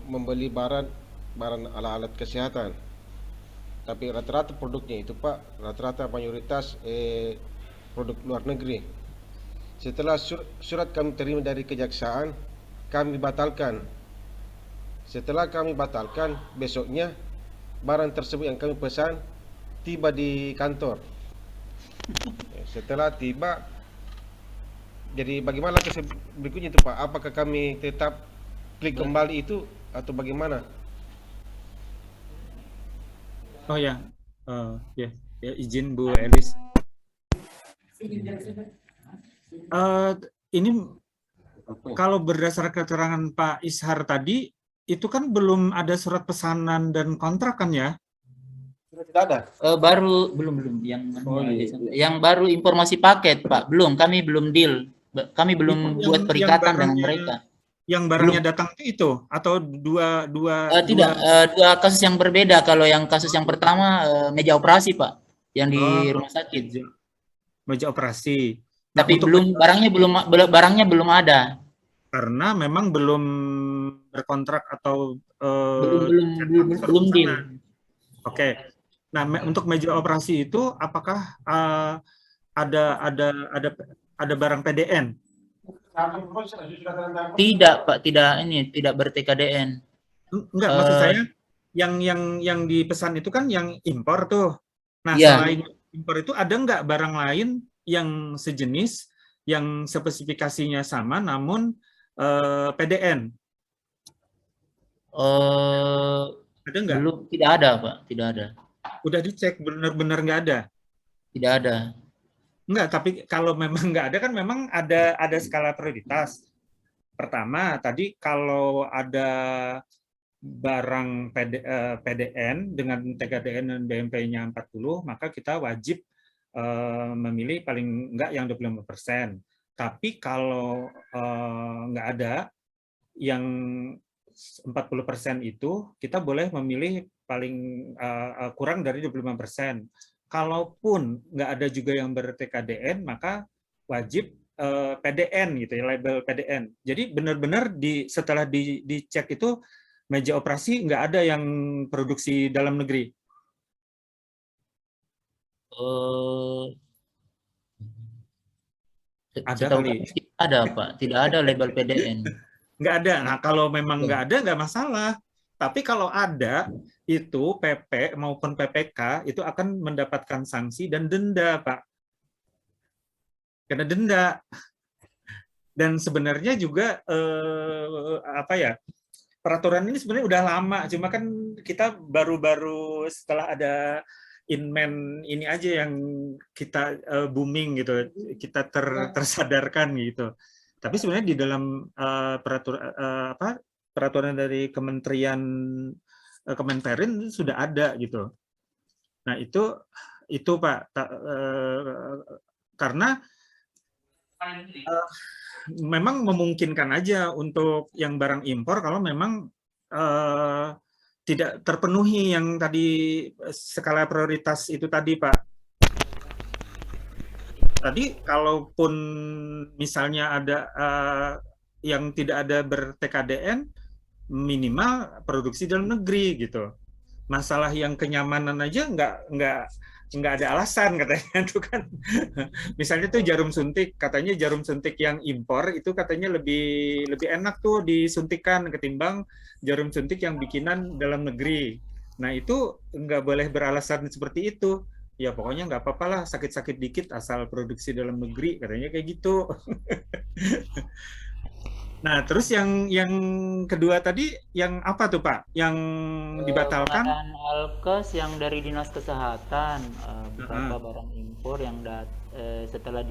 membeli barang alat-alat kesehatan. Tapi rata-rata produknya itu Pak, rata-rata mayoritas produk luar negeri. Setelah surat kami terima dari kejaksaan, kami batalkan. Setelah kami batalkan, besoknya barang tersebut yang kami pesan tiba di kantor. Setelah tiba, jadi bagaimana berikutnya itu Pak? Apakah kami tetap klik kembali itu atau bagaimana? Oh ya, ya izin Bu Elis. Ini kalau berdasar keterangan Pak Ishar tadi, itu kan belum ada surat pesanan dan kontrak kan ya? Tidak ada. Belum yang baru informasi paket Pak, kami belum deal, kami belum buat perikatan dengan mereka. Yang barangnya datang itu atau dua kasus yang berbeda. Kalau yang kasus yang pertama meja operasi Pak, yang di rumah sakit. Meja operasi. Nah, tapi barangnya belum ada. Karena memang belum berkontrak atau belum deal. Oke. Nah, untuk meja operasi itu apakah ada barang PDN? Tidak Pak, tidak ber-TKDN. Enggak, maksud saya yang dipesan itu kan yang impor tuh. Nah, selain impor itu ada enggak barang lain yang sejenis, yang spesifikasinya sama namun PDN? Ada enggak? Belum, tidak ada Pak, tidak ada. Udah dicek benar-benar nggak ada? Tidak ada. Enggak, tapi kalau memang nggak ada kan memang ada skala prioritas. Pertama, tadi kalau ada barang PDN dengan TKDN dan BMP-nya 40, maka kita wajib memilih paling enggak yang 25%. Tapi kalau nggak ada yang 40% itu, kita boleh memilih paling kurang dari 25%. Kalaupun nggak ada juga yang ber-TKDN, maka wajib PDN gitu ya, label PDN. Jadi benar-benar setelah dicek itu meja operasi nggak ada yang produksi dalam negeri. Ada kali. Ada Pak, tidak ada label PDN. Nggak ada. Nah kalau memang nggak ada nggak masalah. Tapi kalau ada itu PP maupun PPK itu akan mendapatkan sanksi dan denda Pak. Karena denda. Dan sebenarnya juga peraturan ini sebenarnya udah lama, cuma kan kita baru-baru setelah ada Inmen ini aja yang kita booming gitu, kita tersadarkan gitu. Tapi sebenarnya di dalam peraturan dari Kementerian Kemenperin sudah ada gitu. Nah itu Pak, karena memang memungkinkan aja untuk yang barang impor kalau memang tidak terpenuhi yang tadi skala prioritas itu tadi Pak. Tadi kalaupun misalnya ada yang tidak ada ber-TKDN, minimal produksi dalam negeri gitu. Masalah yang kenyamanan aja nggak ada alasan katanya tuh kan. Misalnya tuh jarum suntik, katanya jarum suntik yang impor itu katanya lebih enak tuh disuntikan ketimbang jarum suntik yang bikinan dalam negeri. Nah itu nggak boleh beralasan seperti itu. Ya pokoknya nggak apa-apa lah, sakit-sakit dikit asal produksi dalam negeri, katanya kayak gitu. Nah, terus yang kedua tadi yang apa tuh Pak? Yang dibatalkan? Pengadaan alkes yang dari Dinas Kesehatan, beberapa barang impor yang setelah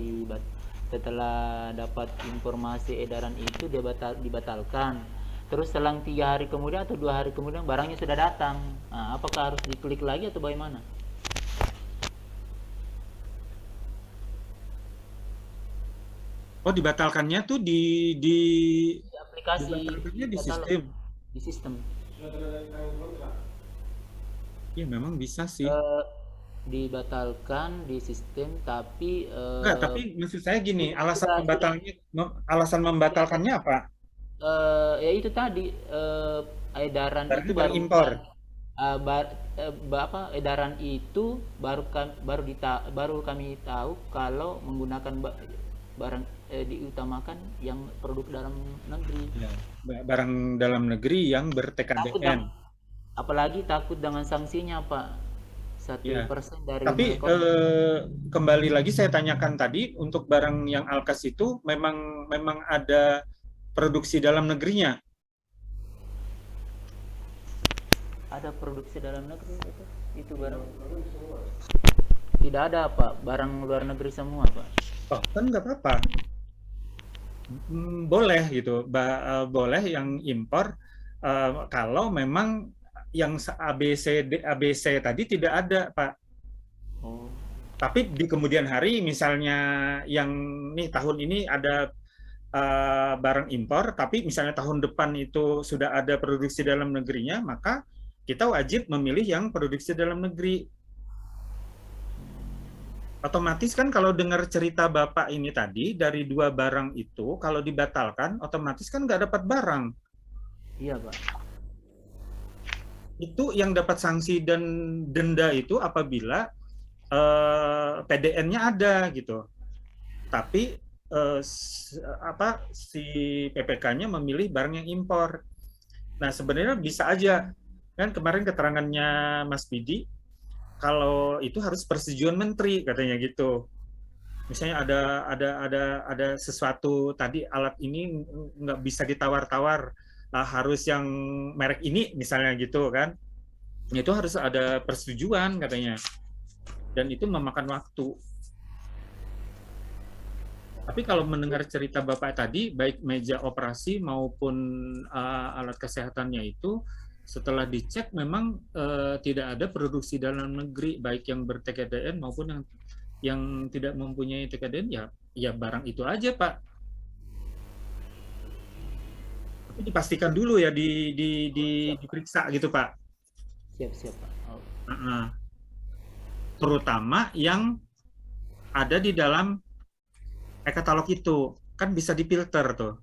dapat informasi edaran itu dibatalkan. Terus selang 3 hari kemudian atau 2 hari kemudian barangnya sudah datang. Nah, apakah harus diklik lagi atau bagaimana? Oh, dibatalkannya tuh di aplikasi, dibatalkannya di sistem. Di sistem. Iya, memang bisa sih. Dibatalkan di sistem, tapi enggak, tapi maksud saya gini, alasan membatalkannya apa? Ya itu tadi edaran itu baru impor. Edaran itu baru kami tahu kalau menggunakan barang diutamakan yang produk dalam negeri. Ya, barang dalam negeri yang ber-TKDN. Apalagi takut dengan sanksinya, Pak. 1% dari. Tapi kembali lagi saya tanyakan tadi, untuk barang yang alkes itu memang ada produksi dalam negerinya. Ada produksi dalam negeri itu barang. Tidak ada, Pak. Barang luar negeri semua, Pak. Oh, kan nggak apa-apa. Boleh gitu, boleh yang impor kalau memang yang ABC tadi tidak ada, Pak. Oh. Tapi di kemudian hari, misalnya yang nih tahun ini ada barang impor, tapi misalnya tahun depan itu sudah ada produksi dalam negerinya, maka kita wajib memilih yang produksi dalam negeri. Otomatis kan kalau dengar cerita Bapak ini tadi, dari 2 barang itu, kalau dibatalkan, otomatis kan nggak dapat barang. Iya, Pak. Itu yang dapat sanksi dan denda itu apabila PDN-nya ada gitu. Tapi si PPK-nya memilih barang yang impor. Nah, sebenarnya bisa aja. Kan kemarin keterangannya Mas Pidi, kalau itu harus persetujuan menteri katanya gitu. Misalnya ada sesuatu tadi, alat ini nggak bisa ditawar-tawar, harus yang merek ini misalnya gitu kan. Itu harus ada persetujuan katanya. Dan itu memakan waktu. Tapi kalau mendengar cerita Bapak tadi, baik meja operasi maupun alat kesehatannya itu, setelah dicek memang tidak ada produksi dalam negeri, baik yang ber-TKDN maupun yang tidak mempunyai TKDN, ya barang itu aja, Pak. Tapi dipastikan dulu ya, diperiksa gitu, Pak. Siap, Pak. Terutama yang ada di dalam e-katalog itu, kan bisa difilter tuh.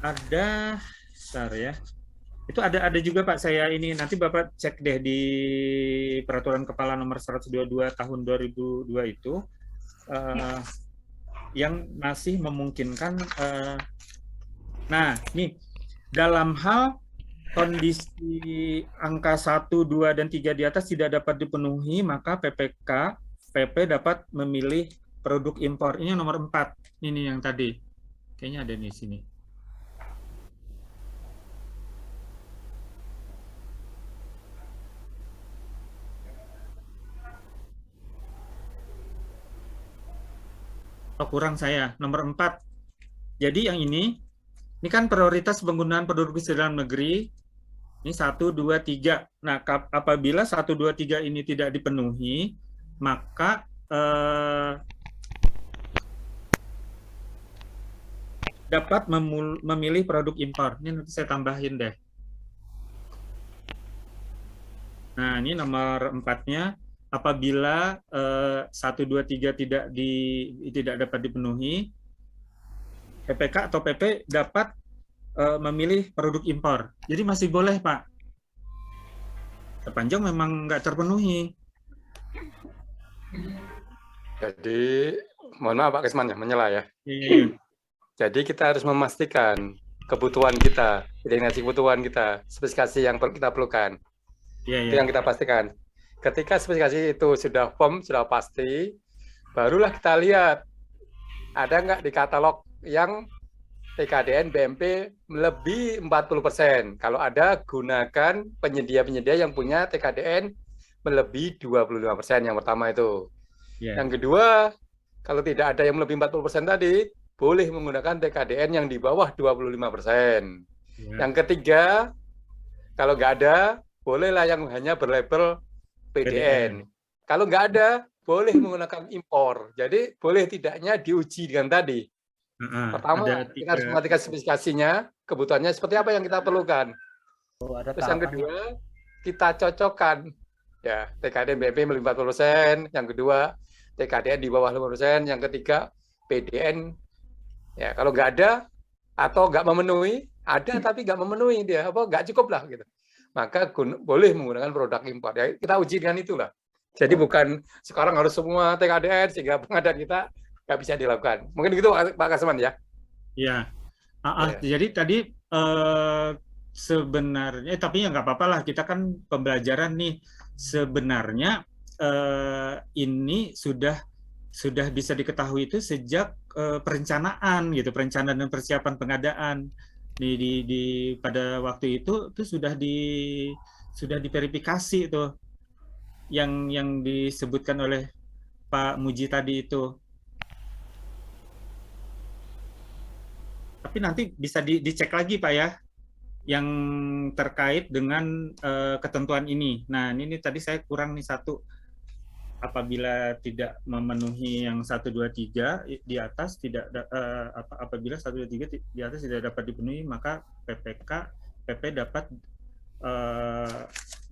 Ada, bentar ya. Itu ada juga Pak, saya ini nanti Bapak cek deh di Peraturan Kepala Nomor 122 Tahun 2002 itu yang masih memungkinkan. Nah, nih dalam hal kondisi angka 1, 2, dan 3 di atas tidak dapat dipenuhi, maka PP dapat memilih produk impor. Ini nomor 4, ini yang tadi. Kayaknya ada di sini. Oh, kurang saya, nomor 4. Jadi yang ini kan prioritas penggunaan produksi dalam negeri. Ini 1, 2, 3. Nah, apabila 1, 2, 3 ini tidak dipenuhi, maka dapat memilih produk impor. Ini nanti saya tambahin deh. Nah, ini nomor 4-nya. apabila 1, 2, 3 tidak dapat dipenuhi, PPK atau PP dapat memilih produk impor. Jadi masih boleh, Pak. Sepanjang memang nggak terpenuhi. Jadi, mohon maaf Pak Kesman ya, menyela ya. Iya. Jadi kita harus memastikan kebutuhan kita, identifikasi kebutuhan kita, spesifikasi yang kita perlukan. Iya. Itu yang kita pastikan. Ketika spesifikasi itu sudah firm, sudah pasti, barulah kita lihat ada nggak di katalog yang TKDN BMP lebih 40%. Kalau ada, gunakan penyedia-penyedia yang punya TKDN melebihi 25%. Yang pertama itu. Yeah. Yang kedua, kalau tidak ada yang melebihi 40% tadi, boleh menggunakan TKDN yang di bawah 25%. Yeah. Yang ketiga, kalau nggak ada, bolehlah yang hanya berlabel PDN. Kalau nggak ada, boleh menggunakan impor. Jadi, boleh tidaknya diuji dengan tadi. Pertama, kita harus mematikan spesifikasinya, kebutuhannya seperti apa yang kita perlukan. Terus yang kedua, kita cocokkan. Ya, TKDN BMP melebihi 40%, yang kedua, TKDN di bawah 50%, yang ketiga, PDN. Ya, kalau nggak ada, atau nggak memenuhi, ada tapi nggak memenuhi dia, nggak cukup lah gitu. Maka boleh menggunakan produk impor. Ya, kita uji dengan itulah. Jadi bukan sekarang harus semua TKDN, sehingga pengadaan kita nggak bisa dilakukan. Mungkin gitu Pak Kasman ya? Iya. Jadi tadi sebenarnya, tapi ya nggak apa-apa lah, kita kan pembelajaran nih. Sebenarnya ini sudah bisa diketahui itu sejak perencanaan gitu, perencanaan dan persiapan pengadaan. Pada waktu itu sudah diverifikasi itu yang disebutkan oleh Pak Muji tadi itu. Tapi nanti bisa dicek lagi Pak ya, yang terkait dengan ketentuan ini. Nah ini tadi saya kurang nih satu, apabila tidak memenuhi yang 1, 2, 3 di atas tidak apabila 1, 2, 3 di atas tidak dapat dipenuhi, maka PP dapat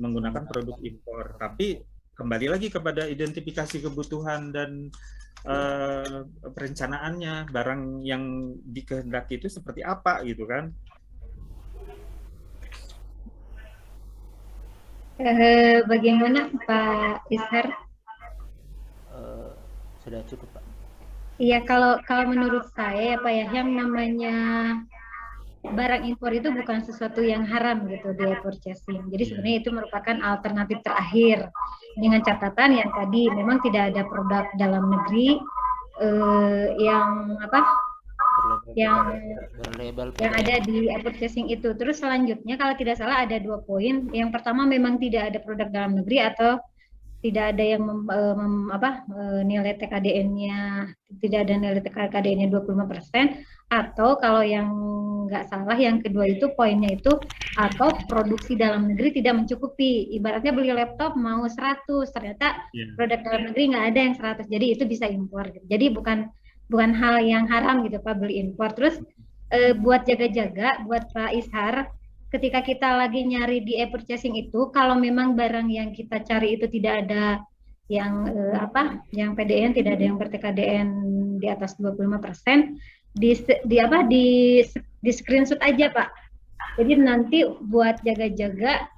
menggunakan produk impor. Tapi kembali lagi kepada identifikasi kebutuhan dan perencanaannya, barang yang dikehendaki itu seperti apa gitu kan. Bagaimana Pak Ishar? Sudah cukup Pak. Iya, kalau menurut saya Pak ya, yang namanya barang impor itu bukan sesuatu yang haram gitu di purchasing. Jadi sebenarnya itu merupakan alternatif terakhir, dengan catatan yang tadi memang tidak ada produk dalam negeri yang ada di purchasing itu. Terus selanjutnya kalau tidak salah ada 2 poin. Yang pertama memang tidak ada produk dalam negeri atau tidak ada yang nilai TKDN-nya, tidak ada nilai TKDN-nya 25%, atau kalau yang nggak salah yang kedua itu poinnya itu, atau produksi dalam negeri tidak mencukupi. Ibaratnya beli laptop mau 100, ternyata produk dalam negeri nggak ada yang 100, jadi itu bisa impor. Jadi bukan hal yang haram gitu Pak beli impor. Terus buat jaga-jaga, buat Pak Ishar, ketika kita lagi nyari di e-purchasing itu, kalau memang barang yang kita cari itu tidak ada yang yang PDN, tidak ada yang ber-TKDN di atas 25%, di screenshot aja Pak. Jadi nanti buat jaga-jaga,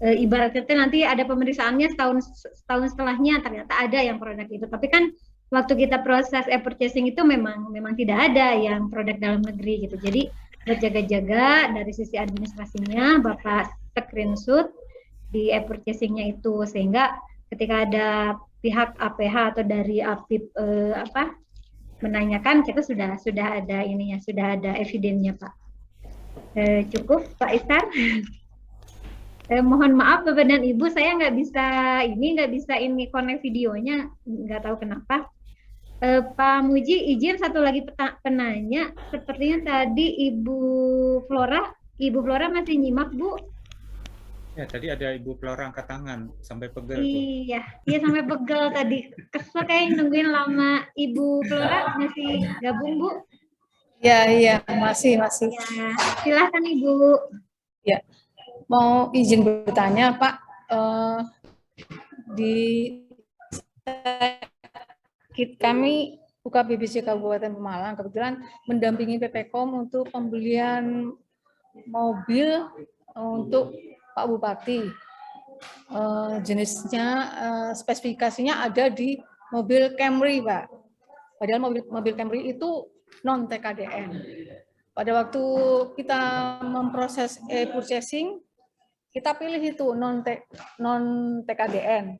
ibaratnya nanti ada pemeriksaannya setahun setelahnya ternyata ada yang produk itu. Tapi kan waktu kita proses e-purchasing itu memang tidak ada yang produk dalam negeri gitu. Jadi berjaga-jaga dari sisi administrasinya, Bapak screenshot di e-purchasing-nya itu, sehingga ketika ada pihak APH atau dari APIP menanyakan, kita sudah ada ininya, sudah ada evidennya Pak. Cukup Pak Ishar. Mohon maaf Bapak dan Ibu, saya nggak bisa connect videonya, nggak tahu kenapa. Pak Muji, izin satu lagi penanya, sepertinya tadi Ibu Flora masih nyimak Bu? Ya tadi ada Ibu Flora angkat tangan sampai pegel. Iya sampai pegel tadi. Kesel kayak nungguin lama. Ibu Flora masih gabung Bu? Iya masih. Ya, silahkan Ibu. Ya, mau izin bertanya Pak, di kami UKBBC Kabupaten Pemalang kebetulan mendampingi PPKOM untuk pembelian mobil untuk Pak Bupati. Jenisnya, spesifikasinya ada di mobil Camry, Pak. Padahal mobil Camry itu non TKDN. Pada waktu kita memproses e-purchasing, kita pilih itu non TKDN.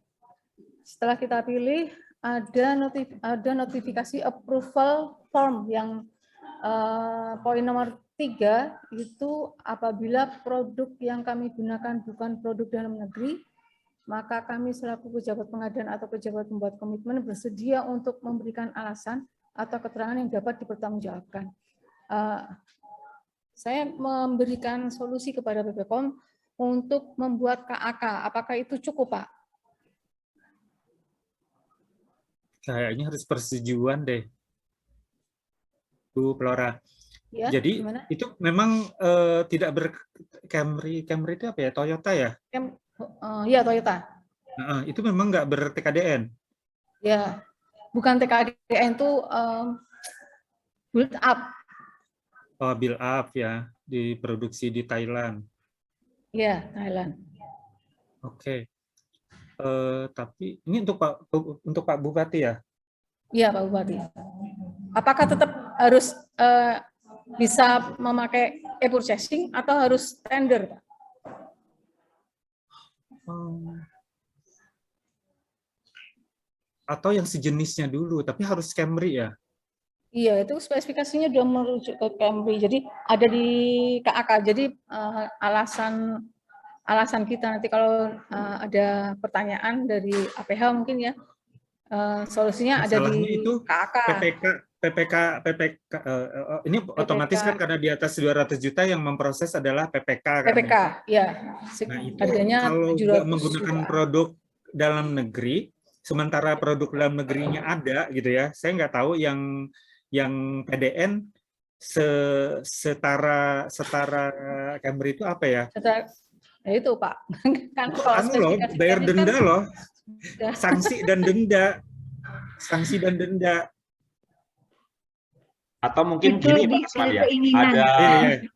Setelah kita pilih, ada notifikasi approval form yang poin nomor 3 itu apabila produk yang kami gunakan bukan produk dalam negeri, maka kami selaku pejabat pengadaan atau pejabat pembuat komitmen bersedia untuk memberikan alasan atau keterangan yang dapat dipertanggungjawabkan. Saya memberikan solusi kepada PPKOM untuk membuat KAK. Apakah itu cukup, Pak? Kayaknya harus persetujuan deh, Bu Flora. Ya, Jadi gimana? itu memang tidak Camry itu apa ya? Toyota ya? Ya, Toyota. Itu memang nggak ber-TKDN? Ya, bukan TKDN itu build up. Oh, build up ya, diproduksi di Thailand. Ya, Thailand. Oke. Tapi ini untuk Pak Bupati ya? Iya, Pak Bupati. Apakah tetap harus bisa memakai e-purchasing atau harus tender, Pak? Atau yang sejenisnya dulu, tapi harus Camry ya? Iya, itu spesifikasinya sudah merujuk ke Camry. Jadi ada di KAK. Jadi alasan kita nanti kalau ada pertanyaan dari APH mungkin ya, solusinya ada di itu KAK. PPK ini otomatis kan karena di atas 200 juta yang memproses adalah PPK kan? PPK, ya. Nah, itu harganya kalau 700 nggak menggunakan juta. produk dalam negeri, sementara produk dalam negerinya ada gitu ya, saya nggak tahu yang PDN setara Camry itu apa ya? Nah, itu Pak. Kan Itu kalau anu loh, spesifikasi bayar teknis denda kan loh, sudah. sanksi dan denda. Atau mungkin Itu gini di Pak Kasman ya, keinginan.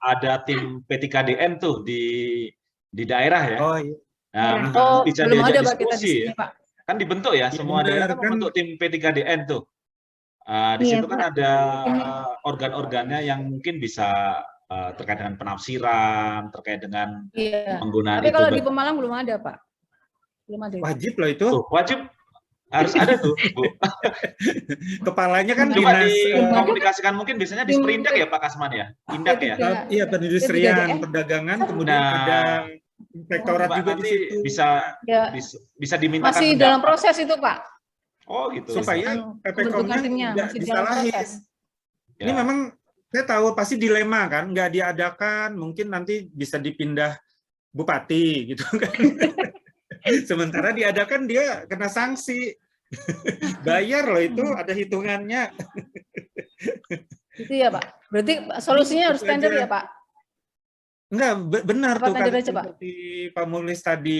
ada tim P3KDN tuh di daerah ya. Oh iya. Nah, bisa belum ada diajak Pak kita di diskusi sini, ya. Pak. Kan dibentuk ya, semua daerah kan membentuk tim P3KDN tuh. Di Iya, situ kan Pak. ada organ-organnya yang mungkin bisa terkait dengan penafsiran, terkait dengan Iya. penggunaan Tapi itu. kalau di Pemalang belum ada, Pak. Belum ada. Wajib loh itu. Tuh, wajib harus ada tuh, Bu. Kepalanya kan Coba dinas dikomunikasikan mungkin biasanya di Sperindak ya Pak Kasman ya? Indak ya? iya, perindustrian, perdagangan, kemudian ada inspektorat Mbak, juga di nanti situ. bisa dimintakan Masih pendapat. dalam proses itu, Pak. Oh gitu. Supaya Pembentukan timnya PPKOM-nya nggak masih dalam disalahin. proses. Ini memang saya tahu pasti dilema kan, nggak diadakan, mungkin nanti bisa dipindah bupati gitu kan. Sementara diadakan dia kena sanksi. Bayar loh itu, ada hitungannya. Itu ya, Pak. Berarti solusinya harus tender ya, Pak? Enggak, benar Apa tuh tender kan aja, Pak? seperti Pak Mulis tadi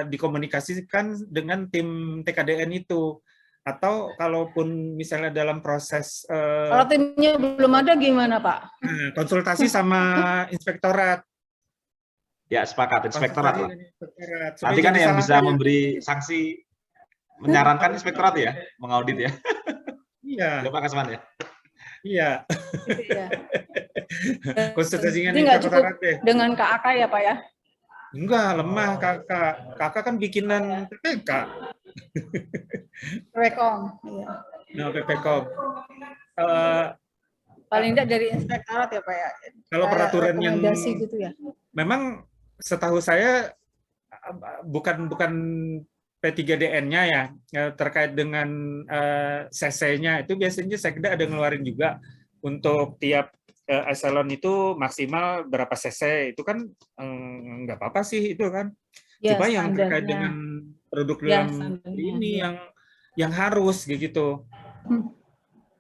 dikomunikasikan dengan tim TKDN itu. Atau kalaupun misalnya dalam proses kalau timnya belum ada gimana, Pak? konsultasi sama inspektorat. Ya sepakat, inspektorat lah. Supaya Nanti kan jangan yang salah bisa memberi sanksi, menyarankan inspektorat ya, mengaudit ya. Iya. Ya Pak Kasman ya. Iya. Iya. Konsultasinya Jadi nggak cukup inspektorat deh. dengan KAK ya, Pak ya? Enggak, lemah kakak. Kakak kan bikinan PPK. PPKOM. Iya. Nah, PPKOM. Paling tidak dari inspektorat ya, Pak ya? Kalau peraturan yang rekomendasi gitu ya? Memang setahu saya bukan P3DN-nya ya, terkait dengan CC-nya itu biasanya Sekda ada ngeluarin juga untuk tiap eselon itu maksimal berapa cc, itu kan nggak apa-apa sih itu kan. Ya, Cuma yang terkait standarnya. dengan produk Ya, dalam standarnya, ini ya. yang harus gitu.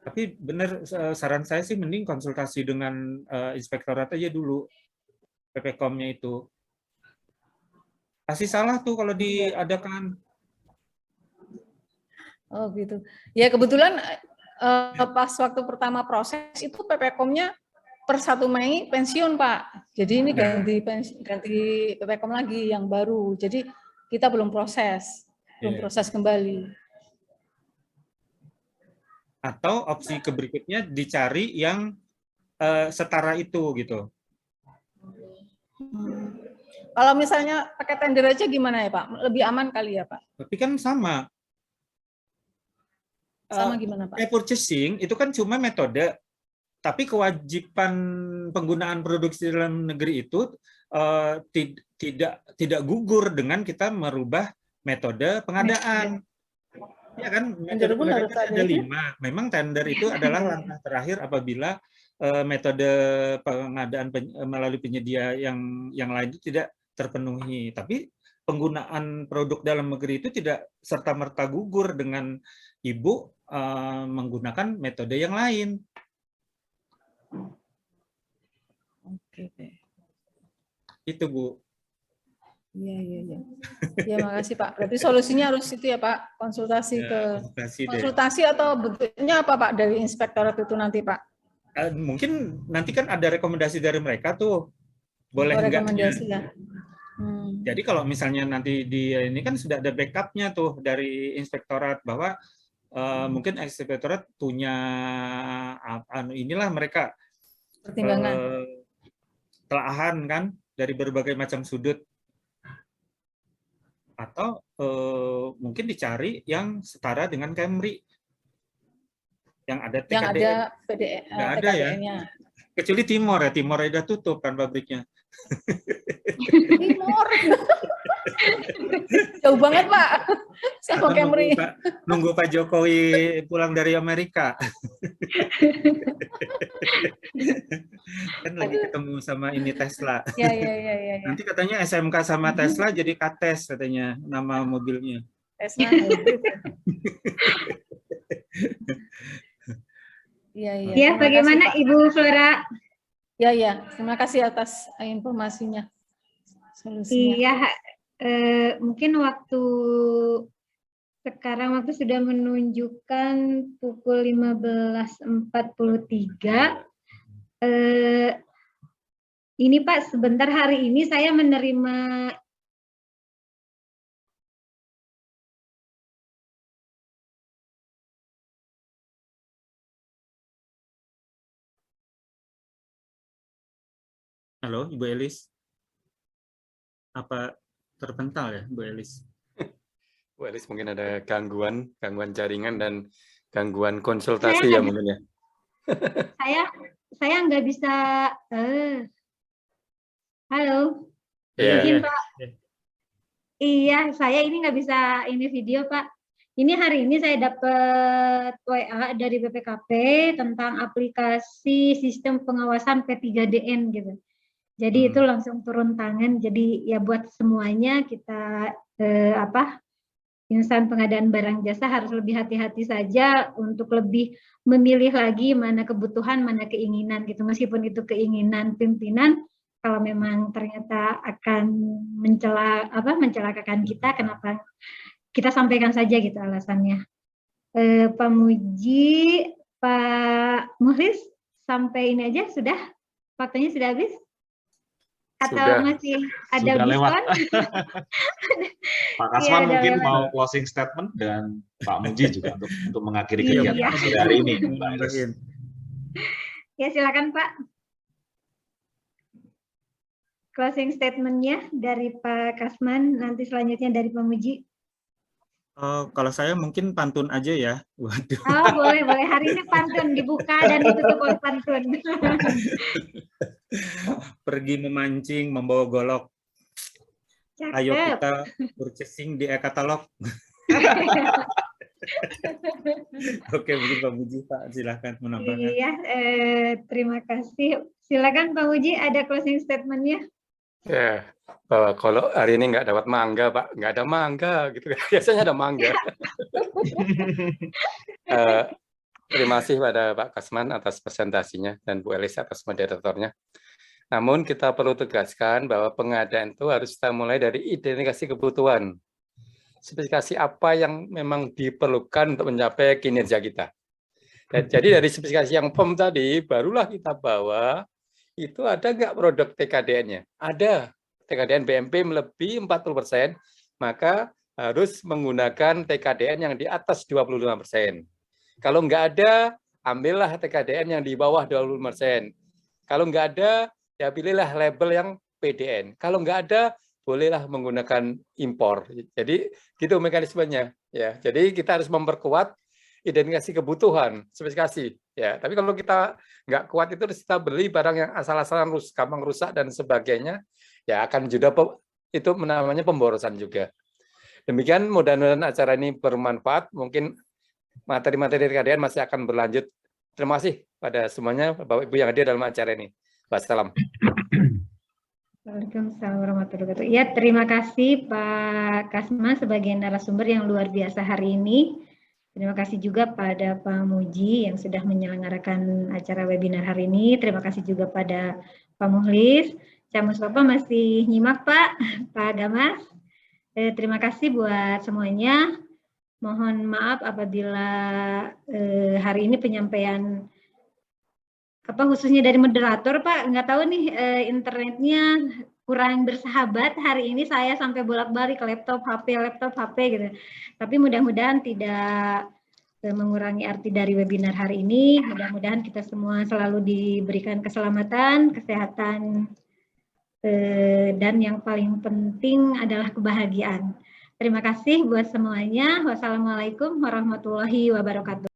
Tapi benar, saran saya sih mending konsultasi dengan inspektorat aja dulu, PPKOM-nya itu. Pasti salah tuh kalau diadakan. Oh gitu. Ya kebetulan pas waktu pertama proses itu PPKOM-nya per 1 Mei pensiun Pak. Jadi ini ganti PPKOM lagi yang baru. Jadi kita belum proses kembali. Atau opsi berikutnya dicari yang setara itu gitu. Kalau misalnya pakai tender aja gimana ya Pak? Lebih aman kali ya Pak? Tapi kan sama. Sama gimana Pak? E-purchasing itu kan cuma metode, tapi kewajiban penggunaan produksi dalam negeri itu tidak gugur dengan kita merubah metode pengadaan. Ya kan, metode pengadaan ada 5. Memang tender itu adalah langkah terakhir apabila metode pengadaan melalui penyedia yang lain itu tidak terpenuhi. Tapi penggunaan produk dalam negeri itu tidak serta-merta gugur dengan Ibu menggunakan metode yang lain. Oke. Itu Bu. Iya. Ya makasih Pak. Berarti solusinya harus itu ya Pak, konsultasi konsultasi atau bentuknya apa Pak dari inspektorat itu nanti Pak? Mungkin nanti kan ada rekomendasi dari mereka tuh. Boleh enggaknya. Ya. Jadi kalau misalnya nanti ini kan sudah ada backupnya tuh dari inspektorat bahwa mungkin inspektorat punya inilah mereka pertimbangan telaahan kan dari berbagai macam sudut, atau mungkin dicari yang setara dengan Camry yang ada TKDN. Yang ada nggak ada ya, kecuali Timor ya, Timor udah tutup kan pabriknya. Timor jauh banget Pak sama Camry. Nunggu Pak Jokowi pulang dari Amerika. Kan lagi ketemu sama ini Tesla. Ya. Nanti katanya SMK sama Tesla jadi Kates katanya nama mobilnya. Tesla. Iya. Ya, bagaimana kasih, Ibu Flora? Ya. Terima kasih atas informasinya. Solusinya. Iya, mungkin sekarang waktu sudah menunjukkan pukul 15.43. Ini Pak, sebentar hari ini saya menerima Halo, Ibu Elis. Apa terpental ya, Bu Elis? Bu Elis mungkin ada gangguan jaringan dan gangguan konsultasi ya mungkin ya. Saya nggak bisa. Halo. Yeah. Izin Pak. Iya, saya ini nggak bisa ini video Pak. Ini hari ini saya dapat WA dari BPKP tentang aplikasi sistem pengawasan P3DN gitu. Jadi itu langsung turun tangan. Jadi ya buat semuanya kita insan pengadaan barang jasa harus lebih hati-hati saja untuk lebih memilih lagi mana kebutuhan, mana keinginan gitu. Meskipun itu keinginan pimpinan, kalau memang ternyata akan mencelakakan kita, kenapa kita sampaikan saja gitu alasannya. Pak Muji, Pak Muhlis, sampai ini aja sudah? Waktunya sudah habis? Atau sudah. Masih ada diskon? Pak Kasman mungkin mau closing statement dan Pak Muji juga untuk mengakhiri kegiatan hari ini. Ya silakan Pak. Closing statement-nya dari Pak Kasman, nanti selanjutnya dari Pak Muji. Kalau saya mungkin pantun aja ya. Waduh. Oh boleh. Hari ini pantun dibuka dan ditutup oleh pantun. Pergi memancing, membawa golok. Cakep. Ayo kita purchasing di e-katalog. Oke, mungkin Pak Muji, Pak, silakan menambahkan. Iya, terima kasih. Silakan Pak Muji, ada closing statement-nya. Ya, bahwa kalau hari ini nggak dapat mangga, Pak, nggak ada mangga, gitu. Biasanya ada mangga. Terima kasih pada Pak Kasman atas presentasinya dan Bu Elis atas moderatornya. Namun kita perlu tegaskan bahwa pengadaan itu harus kita mulai dari identifikasi kebutuhan. spesifikasi apa yang memang diperlukan untuk mencapai kinerja kita. Dan jadi dari spesifikasi yang POM tadi, barulah kita bawa, itu ada nggak produk TKDN-nya? Ada. TKDN BMP melebihi 40%, maka harus menggunakan TKDN yang di atas 25%. Kalau nggak ada, ambillah TKDN yang di bawah 25%. Kalau nggak ada, ya pilihlah label yang PDN. Kalau nggak ada, bolehlah menggunakan impor. Jadi gitu mekanismenya. Ya, jadi kita harus memperkuat identifikasi kebutuhan, spesifikasi. Ya, tapi kalau kita nggak kuat itu kita beli barang yang asal-asalan gampang rusak dan sebagainya, ya akan juga itu namanya pemborosan juga. Demikian, mudah-mudahan acara ini bermanfaat. Mungkin materi-materi KDN masih akan berlanjut. Terima kasih pada semuanya Bapak Ibu yang hadir dalam acara ini. Wassalam. Waalaikumsalam warahmatullahi wabarakatuh. Ya, terima kasih Pak Kasma sebagai narasumber yang luar biasa hari ini. Terima kasih juga pada Pak Muji yang sudah menyelenggarakan acara webinar hari ini. Terima kasih juga pada Pak Muhlis. Cak Mustafa masih nyimak Pak Gamas. Terima kasih buat semuanya. Mohon maaf apabila hari ini penyampaian khususnya dari moderator Pak, nggak tahu nih internetnya kurang bersahabat hari ini, saya sampai bolak-balik ke laptop HP gitu. Tapi mudah-mudahan tidak mengurangi arti dari webinar hari ini. Mudah-mudahan kita semua selalu diberikan keselamatan, kesehatan, dan yang paling penting adalah kebahagiaan. Terima kasih buat semuanya. Wassalamualaikum warahmatullahi wabarakatuh.